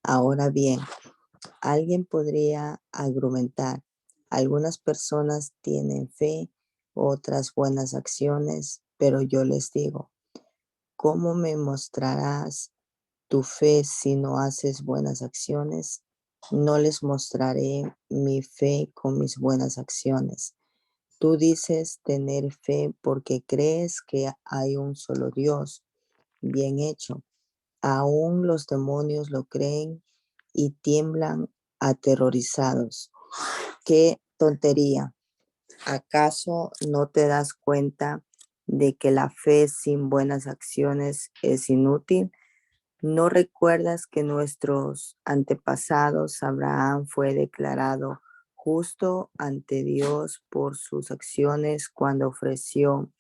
Ahora bien, alguien podría argumentar, algunas personas tienen fe, otras buenas acciones, pero yo les digo, ¿cómo me mostrarás tu fe si no haces buenas acciones? No les mostraré mi fe con mis buenas acciones. Tú dices tener fe porque crees que hay un solo Dios. Bien hecho. Aún los demonios lo creen y tiemblan aterrorizados. ¡Qué tontería! ¿Acaso no te das cuenta de que la fe sin buenas acciones es inútil? ¿No recuerdas que nuestros antepasados, Abraham, fue declarado justo ante Dios por sus acciones cuando ofreció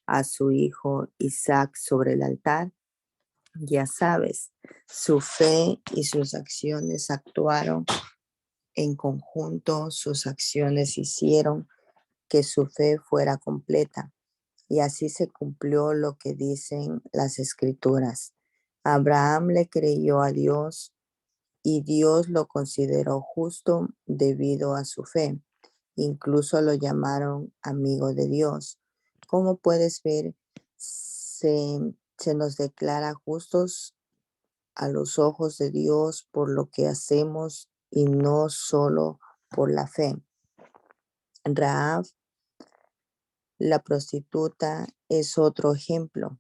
a su hijo Isaac sobre el altar? Ya sabes, su fe y sus acciones actuaron en conjunto, sus acciones hicieron que su fe fuera completa. Y así se cumplió lo que dicen las escrituras. Abraham le creyó a Dios y Dios lo consideró justo debido a su fe. Incluso lo llamaron amigo de Dios. Como puedes ver, se nos declara justos a los ojos de Dios por lo que hacemos y no solo por la fe. Rahab, la prostituta, es otro ejemplo.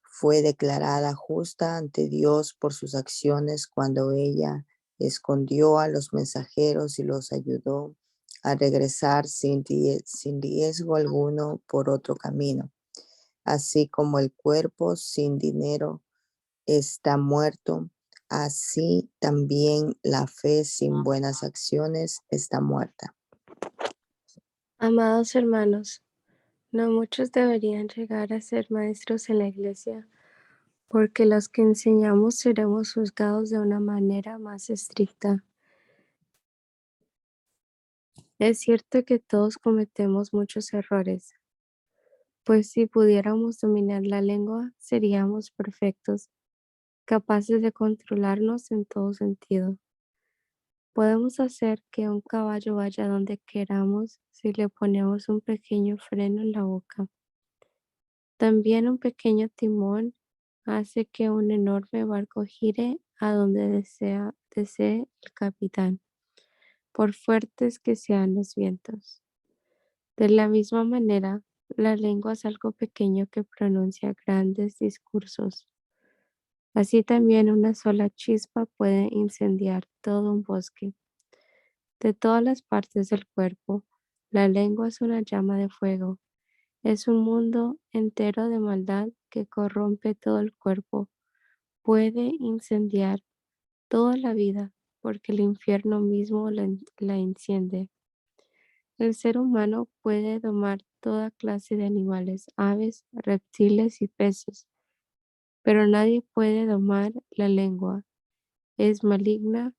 Fue declarada justa ante Dios por sus acciones cuando ella escondió a los mensajeros y los ayudó a regresar sin riesgo alguno por otro camino. Así como el cuerpo sin dinero está muerto, así también la fe sin buenas acciones está muerta. Amados hermanos, no muchos deberían llegar a ser maestros en la iglesia, porque los que enseñamos seremos juzgados de una manera más estricta. Es cierto que todos cometemos muchos errores, pues si pudiéramos dominar la lengua, seríamos perfectos, capaces de controlarnos en todo sentido. Podemos hacer que un caballo vaya donde queramos si le ponemos un pequeño freno en la boca. También un pequeño timón hace que un enorme barco gire a donde desee el capitán, por fuertes que sean los vientos. De la misma manera, la lengua es algo pequeño que pronuncia grandes discursos. Así también una sola chispa puede incendiar todo un bosque. De todas las partes del cuerpo, la lengua es una llama de fuego. Es un mundo entero de maldad que corrompe todo el cuerpo. Puede incendiar toda la vida porque el infierno mismo la enciende. El ser humano puede domar toda clase de animales, aves, reptiles y peces, pero nadie puede domar la lengua. Es maligna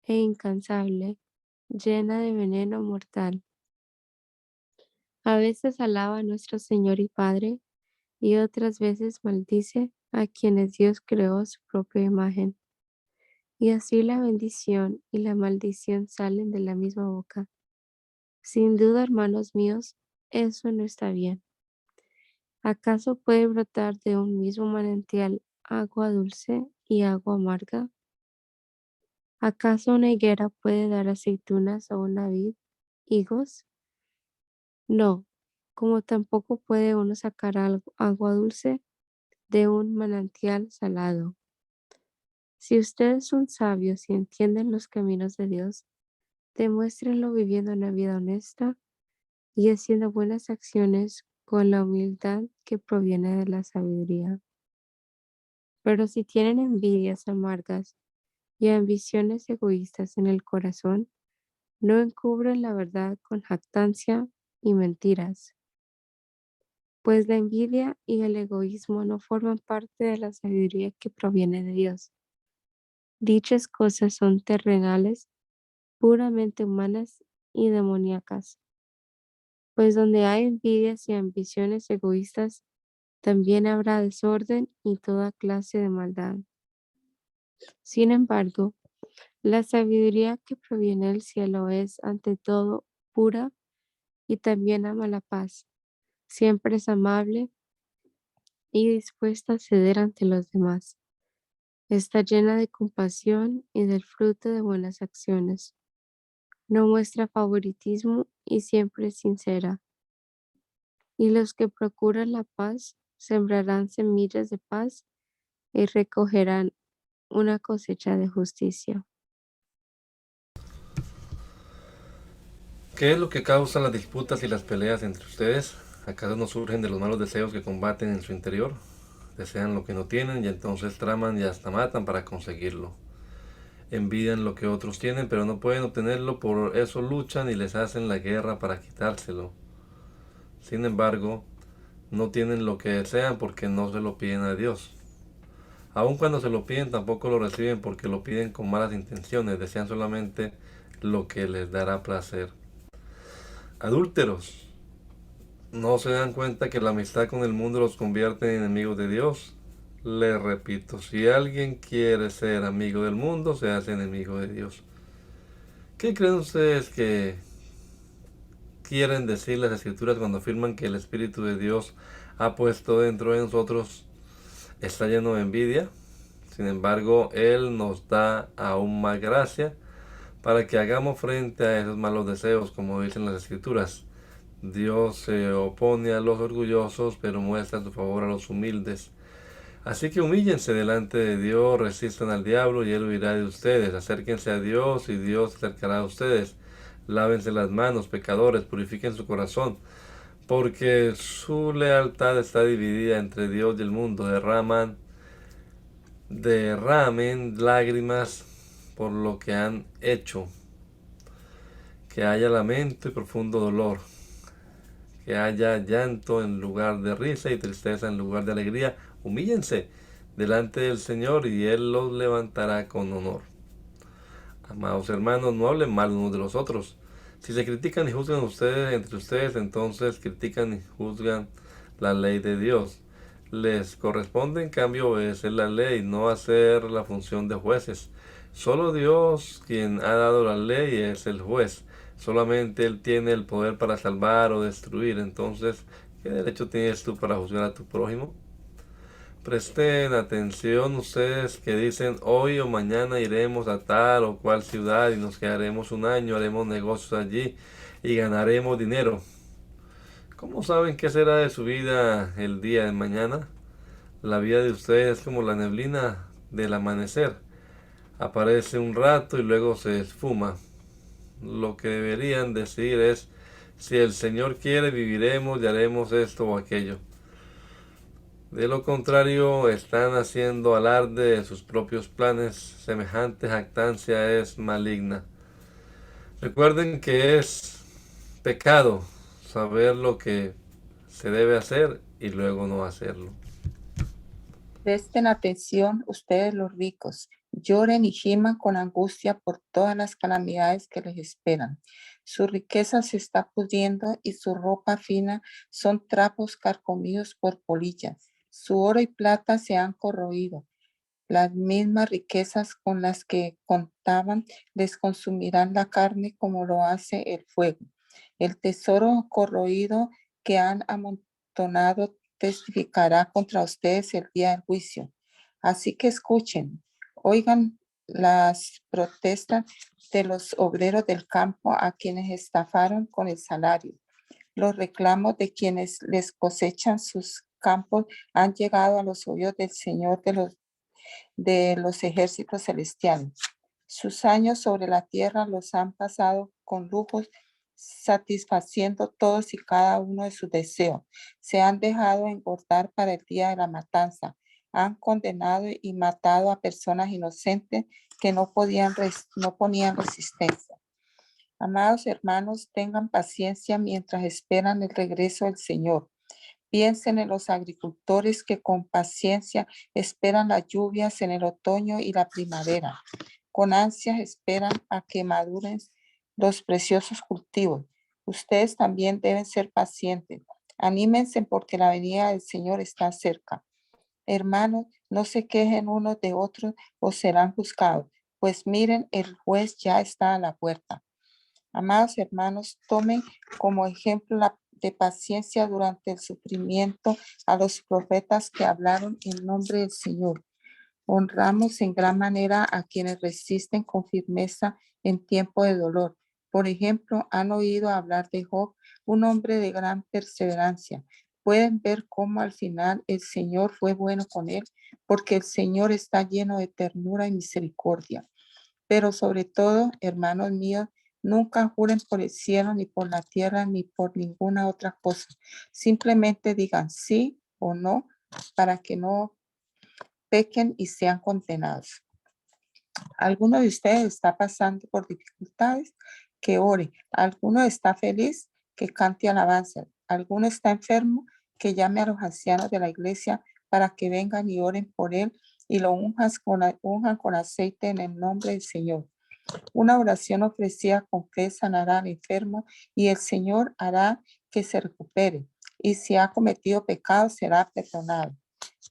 e incansable, llena de veneno mortal. A veces alaba a nuestro Señor y Padre y otras veces maldice a quienes Dios creó a su propia imagen. Y así la bendición y la maldición salen de la misma boca. Sin duda, hermanos míos, eso no está bien. ¿Acaso puede brotar de un mismo manantial agua dulce y agua amarga? ¿Acaso una higuera puede dar aceitunas o una vid higos? No, como tampoco puede uno sacar agua dulce de un manantial salado. Si ustedes son sabios y entienden los caminos de Dios, demuéstrenlo viviendo una vida honesta y haciendo buenas acciones con la humildad que proviene de la sabiduría. Pero si tienen envidias amargas y ambiciones egoístas en el corazón, no encubren la verdad con jactancia y mentiras, pues la envidia y el egoísmo no forman parte de la sabiduría que proviene de Dios. Dichas cosas son terrenales, puramente humanas y demoníacas, pues donde hay envidias y ambiciones egoístas, también habrá desorden y toda clase de maldad. Sin embargo, la sabiduría que proviene del cielo es, ante todo, pura y también ama la paz. Siempre es amable y dispuesta a ceder ante los demás. Está llena de compasión y del fruto de buenas acciones. No muestra favoritismo y siempre es sincera. Y los que procuran la paz sembrarán semillas de paz y recogerán una cosecha de justicia. ¿Qué es lo que causa las disputas y las peleas entre ustedes? ¿Acaso no surgen de los malos deseos que combaten en su interior? Desean lo que no tienen y entonces traman y hasta matan para conseguirlo. Envidian lo que otros tienen pero no pueden obtenerlo, por eso luchan y les hacen la guerra para quitárselo. Sin embargo, no tienen lo que desean porque no se lo piden a Dios. Aun cuando se lo piden tampoco lo reciben porque lo piden con malas intenciones, desean solamente lo que les dará placer. Adúlteros, ¿no se dan cuenta que la amistad con el mundo los convierte en enemigos de Dios? Les repito, si alguien quiere ser amigo del mundo, se hace enemigo de Dios. ¿Qué creen ustedes que quieren decir las escrituras cuando afirman que el Espíritu de Dios ha puesto dentro de nosotros está lleno de envidia? Sin embargo, Él nos da aún más gracia para que hagamos frente a esos malos deseos, como dicen las escrituras. Dios se opone a los orgullosos, pero muestra su favor a los humildes. Así que humíllense delante de Dios, resistan al diablo y él huirá de ustedes. Acérquense a Dios y Dios se acercará a ustedes. Lávense las manos, pecadores, purifiquen su corazón, porque su lealtad está dividida entre Dios y el mundo. Derramen lágrimas por lo que han hecho, que haya lamento y profundo dolor, que haya llanto en lugar de risa y tristeza en lugar de alegría. Humíllense delante del Señor y Él los levantará con honor. Amados hermanos, no hablen mal unos de los otros. Si se critican y juzgan ustedes entre ustedes, entonces critican y juzgan la ley de Dios. Les corresponde en cambio obedecer la ley, no hacer la función de jueces. Solo Dios, quien ha dado la ley, es el juez. Solamente Él tiene el poder para salvar o destruir. Entonces, ¿qué derecho tienes tú para juzgar a tu prójimo? Presten atención ustedes que dicen hoy o mañana iremos a tal o cual ciudad y nos quedaremos un año, haremos negocios allí y ganaremos dinero. ¿Cómo saben qué será de su vida el día de mañana? La vida de ustedes es como la neblina del amanecer. Aparece un rato y luego se esfuma. Lo que deberían decir es, si el Señor quiere, viviremos y haremos esto o aquello. De lo contrario, están haciendo alarde de sus propios planes. Semejante jactancia es maligna. Recuerden que es pecado saber lo que se debe hacer y luego no hacerlo. Presten atención ustedes los ricos, lloren y giman con angustia por todas las calamidades que les esperan. Su riqueza se está pudriendo y su ropa fina son trapos carcomidos por polillas. Su oro y plata se han corroído. Las mismas riquezas con las que contaban les consumirán la carne como lo hace el fuego. El tesoro corroído que han amontonado testificará contra ustedes el día del juicio. Así que escuchen, oigan las protestas de los obreros del campo a quienes estafaron con el salario. Los reclamos de quienes les cosechan sus campos han llegado a los oídos del Señor de los ejércitos celestiales. Sus años sobre la tierra los han pasado con lujos, satisfaciendo todos y cada uno de sus deseos. Se han dejado engordar para el día de la matanza. Han condenado y matado a personas inocentes que no ponían resistencia. Amados hermanos, tengan paciencia mientras esperan el regreso del Señor. Piensen en los agricultores que con paciencia esperan las lluvias en el otoño y la primavera. Con ansias esperan a que maduren los preciosos cultivos. Ustedes también deben ser pacientes. Anímense porque la venida del Señor está cerca. Hermanos, no se quejen unos de otros o serán juzgados, pues miren, el juez ya está a la puerta. Amados hermanos, tomen como ejemplo de paciencia durante el sufrimiento a los profetas que hablaron en nombre del Señor. Honramos en gran manera a quienes resisten con firmeza en tiempo de dolor. Por ejemplo, han oído hablar de Job, un hombre de gran perseverancia. Pueden ver cómo al final el Señor fue bueno con él, porque el Señor está lleno de ternura y misericordia. Pero sobre todo, hermanos míos, nunca juren por el cielo, ni por la tierra, ni por ninguna otra cosa. Simplemente digan sí o no para que no pequen y sean condenados. ¿Alguno de ustedes está pasando por dificultades? Que ore. ¿Alguno está feliz? Que cante alabanza. ¿Alguno está enfermo? Que llame a los ancianos de la iglesia para que vengan y oren por él y lo unjan con aceite en el nombre del Señor. Una oración ofrecida con fe sanará al enfermo y el Señor hará que se recupere. Y si ha cometido pecado, será perdonado.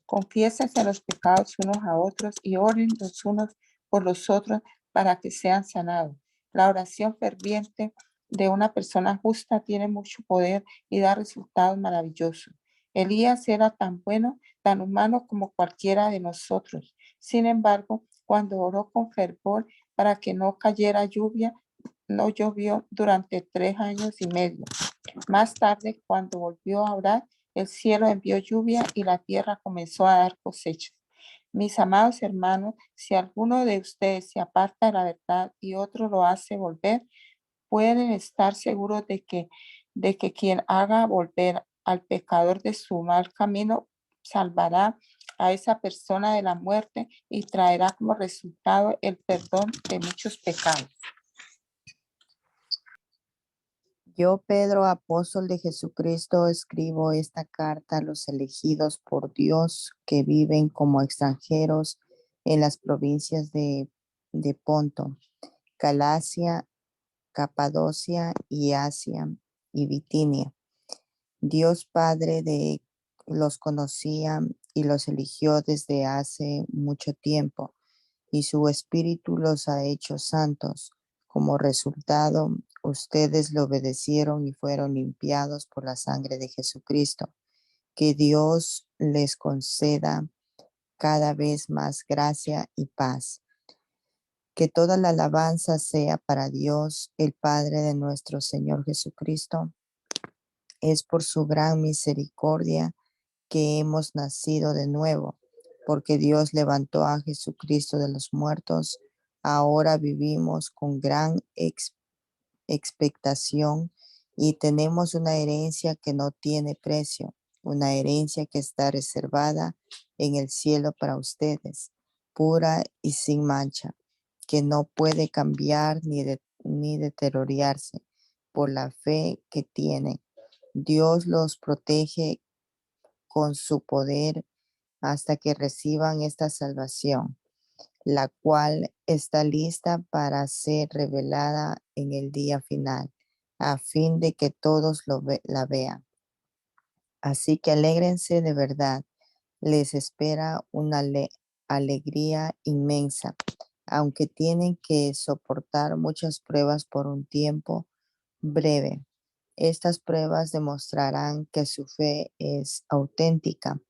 Confiésense los pecados unos a otros y oren los unos por los otros para que sean sanados. La oración ferviente de una persona justa tiene mucho poder y da resultados maravillosos. Elías era tan bueno, tan humano como cualquiera de nosotros. Sin embargo, cuando oró con fervor para que no cayera lluvia, no llovió durante 3 años y medio. Más tarde, cuando volvió a orar, el cielo envió lluvia y la tierra comenzó a dar cosechas. Mis amados hermanos, si alguno de ustedes se aparta de la verdad y otro lo hace volver, pueden estar seguros de que quien haga volver al pecador de su mal camino salvará a esa persona de la muerte y traerá como resultado el perdón de muchos pecados. Yo, Pedro, apóstol de Jesucristo, escribo esta carta a los elegidos por Dios que viven como extranjeros en las provincias de Ponto, Galacia, Capadocia y Asia y Bitinia. Dios los conocía y los eligió desde hace mucho tiempo, y su Espíritu los ha hecho santos. Como resultado, ustedes le obedecieron y fueron limpiados por la sangre de Jesucristo. Que Dios les conceda cada vez más gracia y paz. Que toda la alabanza sea para Dios, el Padre de nuestro Señor Jesucristo. Es por su gran misericordia que hemos nacido de nuevo, porque Dios levantó a Jesucristo de los muertos. Ahora vivimos con gran expectación y tenemos una herencia que no tiene precio, una herencia que está reservada en el cielo para ustedes, pura y sin mancha, que no puede cambiar ni deteriorarse por la fe que tienen. Dios los protege con su poder hasta que reciban esta salvación, la cual está lista para ser revelada en el día final, a fin de que todos la vean. Así que alégrense de verdad, les espera una alegría inmensa, aunque tienen que soportar muchas pruebas por un tiempo breve. Estas pruebas demostrarán que su fe es auténtica.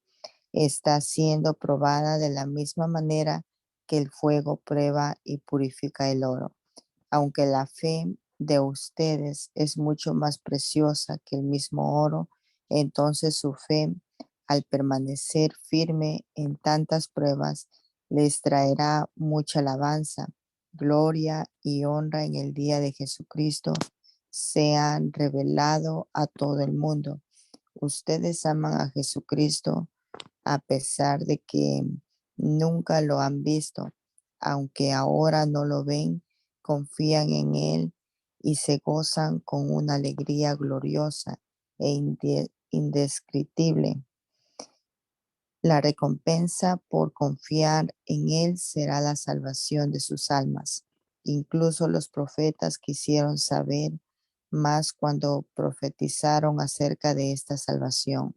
Está siendo probada de la misma manera que el fuego prueba y purifica el oro. Aunque la fe de ustedes es mucho más preciosa que el mismo oro, entonces su fe, al permanecer firme en tantas pruebas, les traerá mucha alabanza, gloria y honra en el día de Jesucristo, sean revelado a todo el mundo. Ustedes aman a Jesucristo a pesar de que nunca lo han visto, aunque ahora no lo ven, confían en Él y se gozan con una alegría gloriosa e indescriptible. La recompensa por confiar en Él será la salvación de sus almas. Incluso los profetas quisieron saber más cuando profetizaron acerca de esta salvación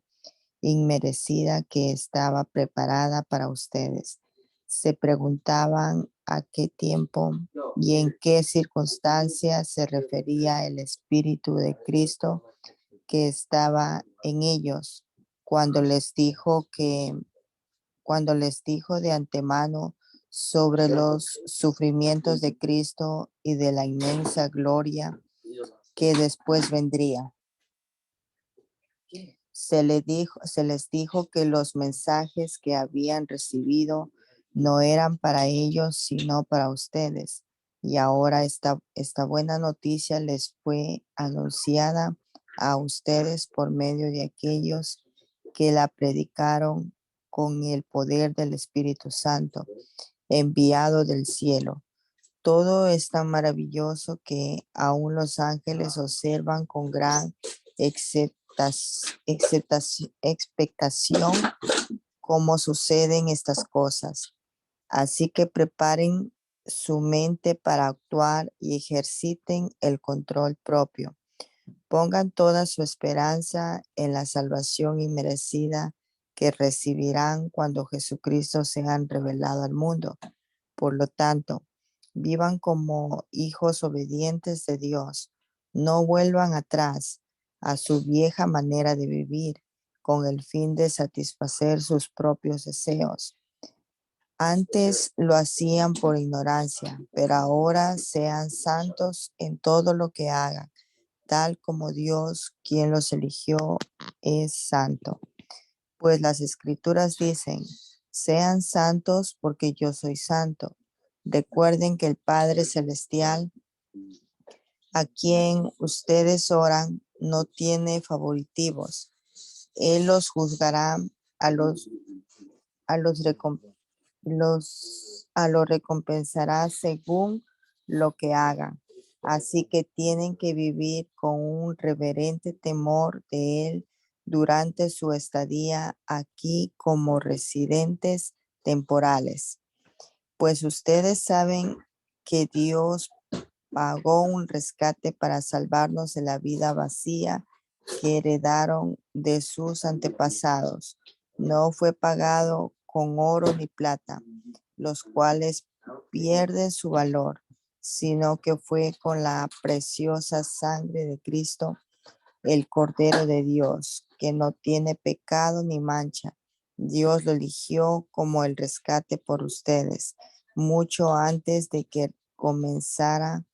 inmerecida que estaba preparada para ustedes. Se preguntaban a qué tiempo y en qué circunstancias se refería el Espíritu de Cristo que estaba en ellos cuando les dijo de antemano sobre los sufrimientos de Cristo y de la inmensa gloria que después vendría. Se les dijo que los mensajes que habían recibido no eran para ellos, sino para ustedes. Y ahora esta buena noticia les fue anunciada a ustedes por medio de aquellos que la predicaron con el poder del Espíritu Santo, enviado del cielo. Todo es tan maravilloso que aún los ángeles observan con gran expectación cómo suceden estas cosas. Así que preparen su mente para actuar y ejerciten el control propio. Pongan toda su esperanza en la salvación inmerecida que recibirán cuando Jesucristo sea revelado al mundo. Por lo tanto, vivan como hijos obedientes de Dios. No vuelvan atrás a su vieja manera de vivir con el fin de satisfacer sus propios deseos. Antes lo hacían por ignorancia, pero ahora sean santos en todo lo que hagan, tal como Dios, quien los eligió, es santo. Pues las escrituras dicen, sean santos porque yo soy santo. Recuerden que el Padre Celestial, a quien ustedes oran, no tiene favoritivos. Él los juzgará a los, recom- los recompensará según lo que hagan. Así que tienen que vivir con un reverente temor de Él durante su estadía aquí como residentes temporales. Pues ustedes saben que Dios pagó un rescate para salvarnos de la vida vacía que heredaron de sus antepasados. No fue pagado con oro ni plata, los cuales pierden su valor, sino que fue con la preciosa sangre de Cristo, el Cordero de Dios, que no tiene pecado ni mancha. Dios lo eligió como el rescate por ustedes, mucho antes de que comenzara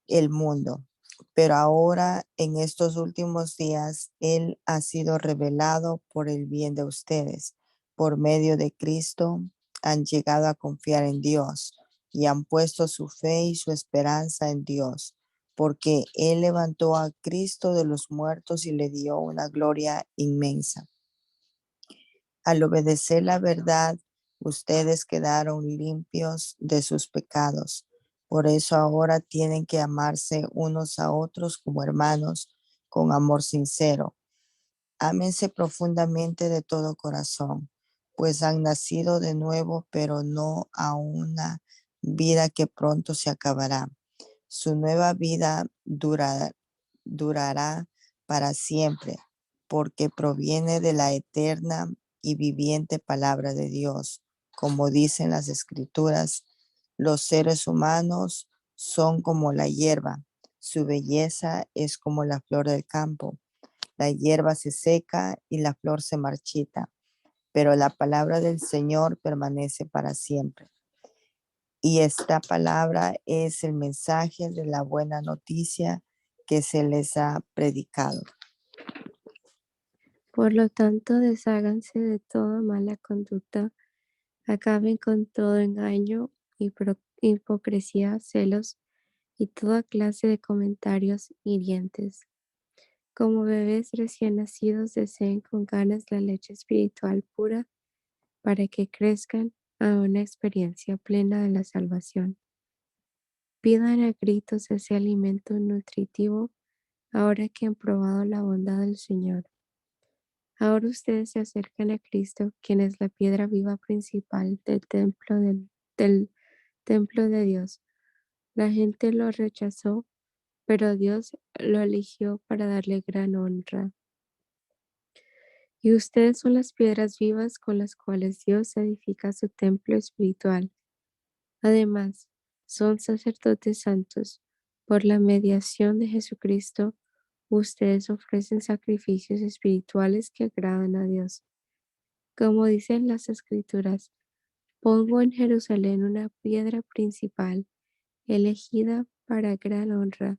el mundo. Pero ahora, en estos últimos días, Él ha sido revelado por el bien de ustedes. Por medio de Cristo, han llegado a confiar en Dios y han puesto su fe y su esperanza en Dios, porque Él levantó a Cristo de los muertos y le dio una gloria inmensa. Al obedecer la verdad, ustedes quedaron limpios de sus pecados. Por eso ahora tienen que amarse unos a otros como hermanos, con amor sincero. Ámense profundamente de todo corazón, pues han nacido de nuevo, pero no a una vida que pronto se acabará. Su nueva vida durará para siempre, porque proviene de la eterna y viviente palabra de Dios. Como dicen las escrituras, los seres humanos son como la hierba, su belleza es como la flor del campo. La hierba se seca y la flor se marchita, pero la palabra del Señor permanece para siempre. Y esta palabra es el mensaje de la buena noticia que se les ha predicado. Por lo tanto, desháganse de toda mala conducta, acaben con todo engaño, hipocresía, celos y toda clase de comentarios hirientes. Como bebés recién nacidos, deseen con ganas la leche espiritual pura para que crezcan a una experiencia plena de la salvación. Pidan a gritos ese alimento nutritivo ahora que han probado la bondad del Señor. Ahora ustedes se acercan a Cristo, quien es la piedra viva principal del templo de Dios. La gente lo rechazó, pero Dios lo eligió para darle gran honra. Y ustedes son las piedras vivas con las cuales Dios edifica su templo espiritual. Además, son sacerdotes santos. Por la mediación de Jesucristo, ustedes ofrecen sacrificios espirituales que agradan a Dios. Como dicen las Escrituras, pongo en Jerusalén una piedra principal, elegida para gran honra,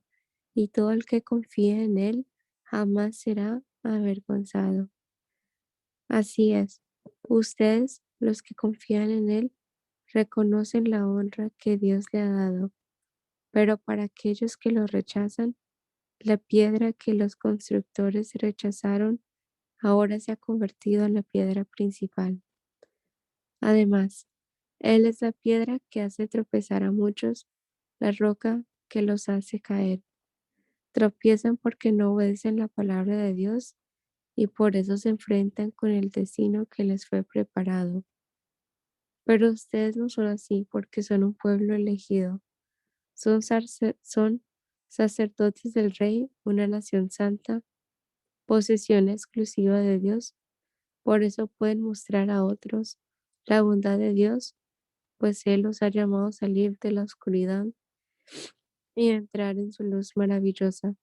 y todo el que confíe en él jamás será avergonzado. Así es, ustedes, los que confían en él, reconocen la honra que Dios le ha dado, pero para aquellos que lo rechazan, la piedra que los constructores rechazaron ahora se ha convertido en la piedra principal. Además, Él es la piedra que hace tropezar a muchos, la roca que los hace caer. Tropiezan porque no obedecen la palabra de Dios y por eso se enfrentan con el destino que les fue preparado. Pero ustedes no son así porque son un pueblo elegido. Son sacerdotes del Rey, una nación santa, posesión exclusiva de Dios. Por eso pueden mostrar a otros la bondad de Dios, pues Él los ha llamado a salir de la oscuridad y a entrar en su luz maravillosa.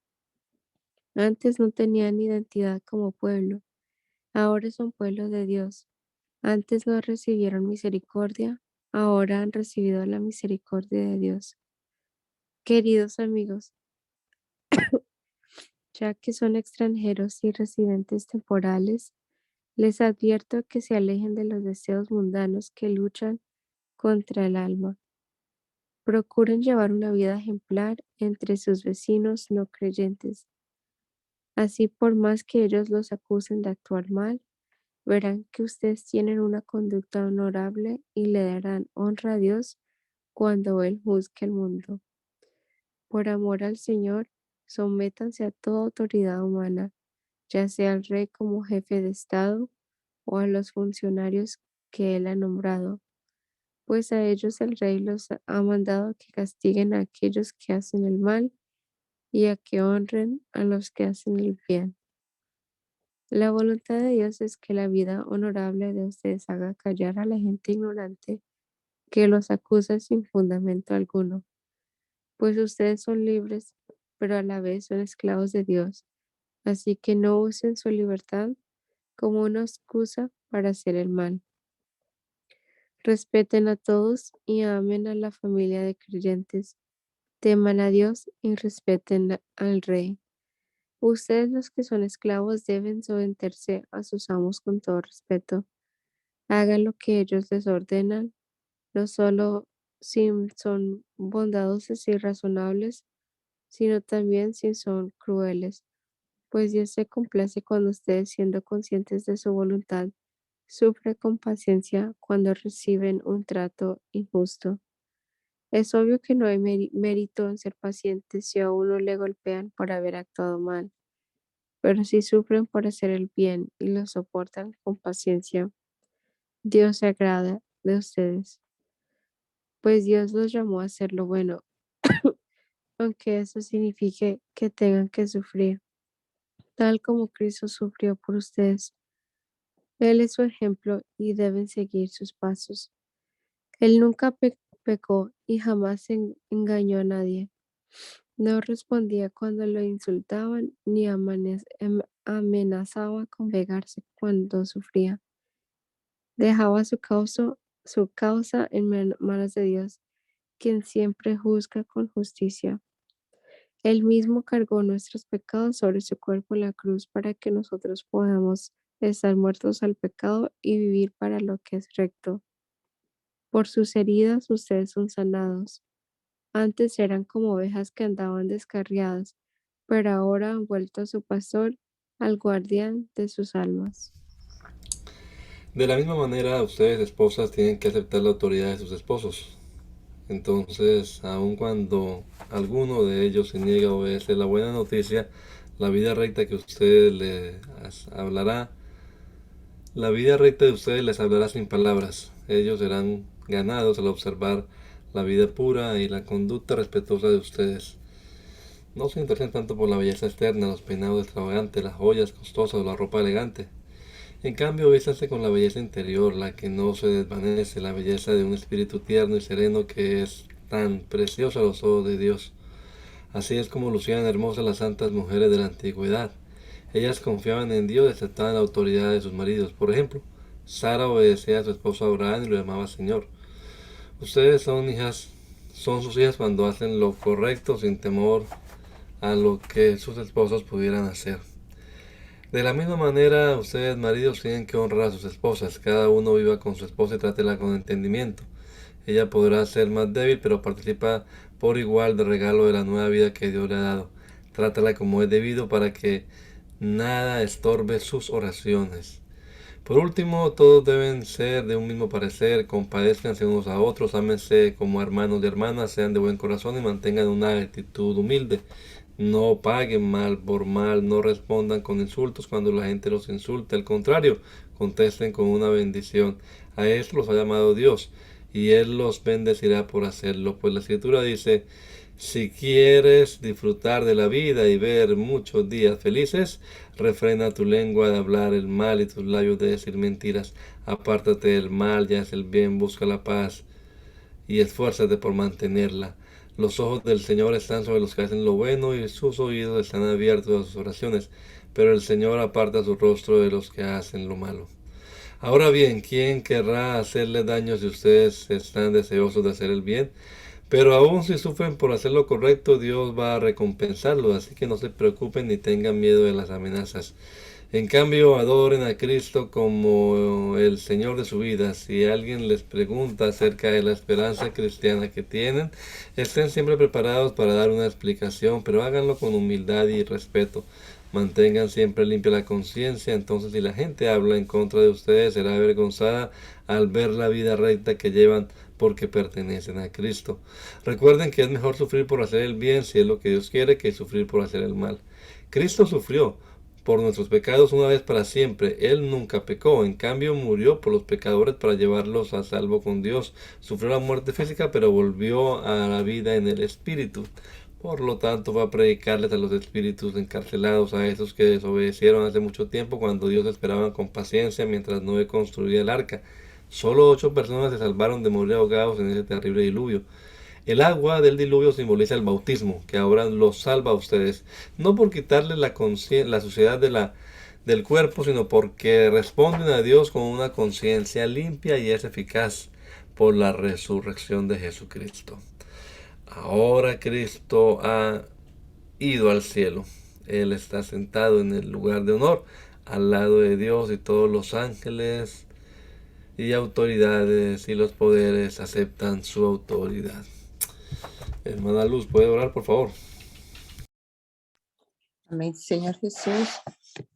Antes no tenían identidad como pueblo, ahora son pueblo de Dios. Antes no recibieron misericordia, ahora han recibido la misericordia de Dios. Queridos amigos, ya que son extranjeros y residentes temporales, les advierto que se alejen de los deseos mundanos que luchan contra el alma. Procuren llevar una vida ejemplar entre sus vecinos no creyentes. Así, por más que ellos los acusen de actuar mal, verán que ustedes tienen una conducta honorable y le darán honra a Dios cuando Él juzgue el mundo. Por amor al Señor, sométanse a toda autoridad humana, ya sea al rey como jefe de Estado o a los funcionarios que Él ha nombrado, pues a ellos el rey los ha mandado que castiguen a aquellos que hacen el mal y a que honren a los que hacen el bien. La voluntad de Dios es que la vida honorable de ustedes haga callar a la gente ignorante que los acusa sin fundamento alguno, pues ustedes son libres, pero a la vez son esclavos de Dios, así que no usen su libertad como una excusa para hacer el mal. Respeten a todos y amen a la familia de creyentes, teman a Dios y respeten al Rey. Ustedes los que son esclavos deben someterse a sus amos con todo respeto. Hagan lo que ellos les ordenan, no solo si son bondadosos y razonables, sino también si son crueles, pues Dios se complace cuando ustedes, siendo conscientes de su voluntad, sufren con paciencia cuando reciben un trato injusto. Es obvio que no hay mérito en ser pacientes si a uno le golpean por haber actuado mal, pero si sufren por hacer el bien y lo soportan con paciencia, Dios se agrada de ustedes, pues Dios los llamó a hacer lo bueno, aunque eso signifique que tengan que sufrir, tal como Cristo sufrió por ustedes. Él es su ejemplo y deben seguir sus pasos. Él nunca pecó y jamás engañó a nadie. No respondía cuando lo insultaban ni amenazaba con pegarse cuando sufría. Dejaba su causa en manos de Dios quien siempre juzga con justicia. Él mismo cargó nuestros pecados sobre su cuerpo en la cruz para que nosotros podamos estar muertos al pecado y vivir para lo que es recto. Por sus heridas ustedes son sanados. Antes eran como ovejas que andaban descarriadas, pero ahora han vuelto a su pastor, al guardián de sus almas. De la misma manera, ustedes, esposas, tienen que aceptar la autoridad de sus esposos. Entonces, aun cuando alguno de ellos se niega a obedecer la buena noticia, la vida recta que ustedes les hablará, la vida recta de ustedes les hablará sin palabras. Ellos serán ganados al observar la vida pura y la conducta respetuosa de ustedes. No se interesen tanto por la belleza externa, los peinados extravagantes, las joyas costosas o la ropa elegante. En cambio, vístanse con la belleza interior, la que no se desvanece, la belleza de un espíritu tierno y sereno que es tan precioso a los ojos de Dios. Así es como lucían hermosas las santas mujeres de la antigüedad. Ellas confiaban en Dios y aceptaban la autoridad de sus maridos. Por ejemplo, Sara obedecía a su esposo Abraham y lo llamaba Señor. Ustedes son sus hijas cuando hacen lo correcto sin temor a lo que sus esposos pudieran hacer. De la misma manera, ustedes maridos tienen que honrar a sus esposas. Cada uno viva con su esposa y trátela con entendimiento. Ella podrá ser más débil, pero participa por igual del regalo de la nueva vida que Dios le ha dado. Trátala como es debido para que nada estorbe sus oraciones. Por último, todos deben ser de un mismo parecer, compadézcanse unos a otros, ámense como hermanos y hermanas, sean de buen corazón y mantengan una actitud humilde. No paguen mal por mal, no respondan con insultos cuando la gente los insulte, al contrario, contesten con una bendición. A eso los ha llamado Dios, y Él los bendecirá por hacerlo, pues la Escritura dice: si quieres disfrutar de la vida y ver muchos días felices, refrena tu lengua de hablar el mal y tus labios de decir mentiras. Apártate del mal y haz el bien, busca la paz y esfuérzate por mantenerla. Los ojos del Señor están sobre los que hacen lo bueno y sus oídos están abiertos a sus oraciones, pero el Señor aparta su rostro de los que hacen lo malo. Ahora bien, ¿quién querrá hacerle daño si ustedes están deseosos de hacer el bien? Pero aún si sufren por hacer lo correcto, Dios va a recompensarlo, así que no se preocupen ni tengan miedo de las amenazas. En cambio, adoren a Cristo como el Señor de su vida. Si alguien les pregunta acerca de la esperanza cristiana que tienen, estén siempre preparados para dar una explicación, pero háganlo con humildad y respeto. Mantengan siempre limpia la conciencia, entonces si la gente habla en contra de ustedes, será avergonzada al ver la vida recta que llevan porque pertenecen a Cristo. Recuerden que es mejor sufrir por hacer el bien, si es lo que Dios quiere, que sufrir por hacer el mal. Cristo sufrió por nuestros pecados una vez para siempre. Él nunca pecó, en cambio murió por los pecadores para llevarlos a salvo con Dios. Sufrió la muerte física, pero volvió a la vida en el Espíritu. Por lo tanto, va a predicarles a los espíritus encarcelados, a esos que desobedecieron hace mucho tiempo, cuando Dios esperaba con paciencia mientras Noé construía el arca. Solo 8 personas se salvaron de morir ahogados en ese terrible diluvio. El agua del diluvio simboliza el bautismo, que ahora los salva a ustedes, no por quitarles la suciedad del cuerpo, sino porque responden a Dios con una conciencia limpia y es eficaz por la resurrección de Jesucristo. Ahora Cristo ha ido al cielo. Él está sentado en el lugar de honor, al lado de Dios, y todos los ángeles y autoridades y los poderes aceptan su autoridad. Hermana Luz, ¿puede orar, por favor? Amén. Señor Jesús,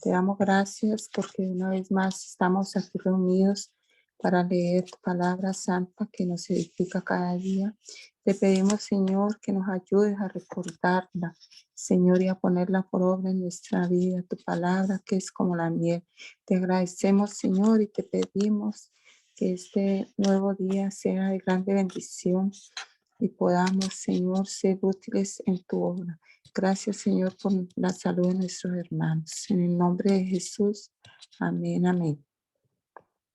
te damos gracias porque una vez más estamos aquí reunidos para leer tu palabra santa que nos edifica cada día. Te pedimos, Señor, que nos ayudes a recordarla, Señor, y a ponerla por obra en nuestra vida, tu palabra que es como la miel. Te agradecemos, Señor, y te pedimos que este nuevo día sea de grande bendición y podamos, Señor, ser útiles en tu obra. Gracias, Señor, por la salud de nuestros hermanos. En el nombre de Jesús. Amén, amén.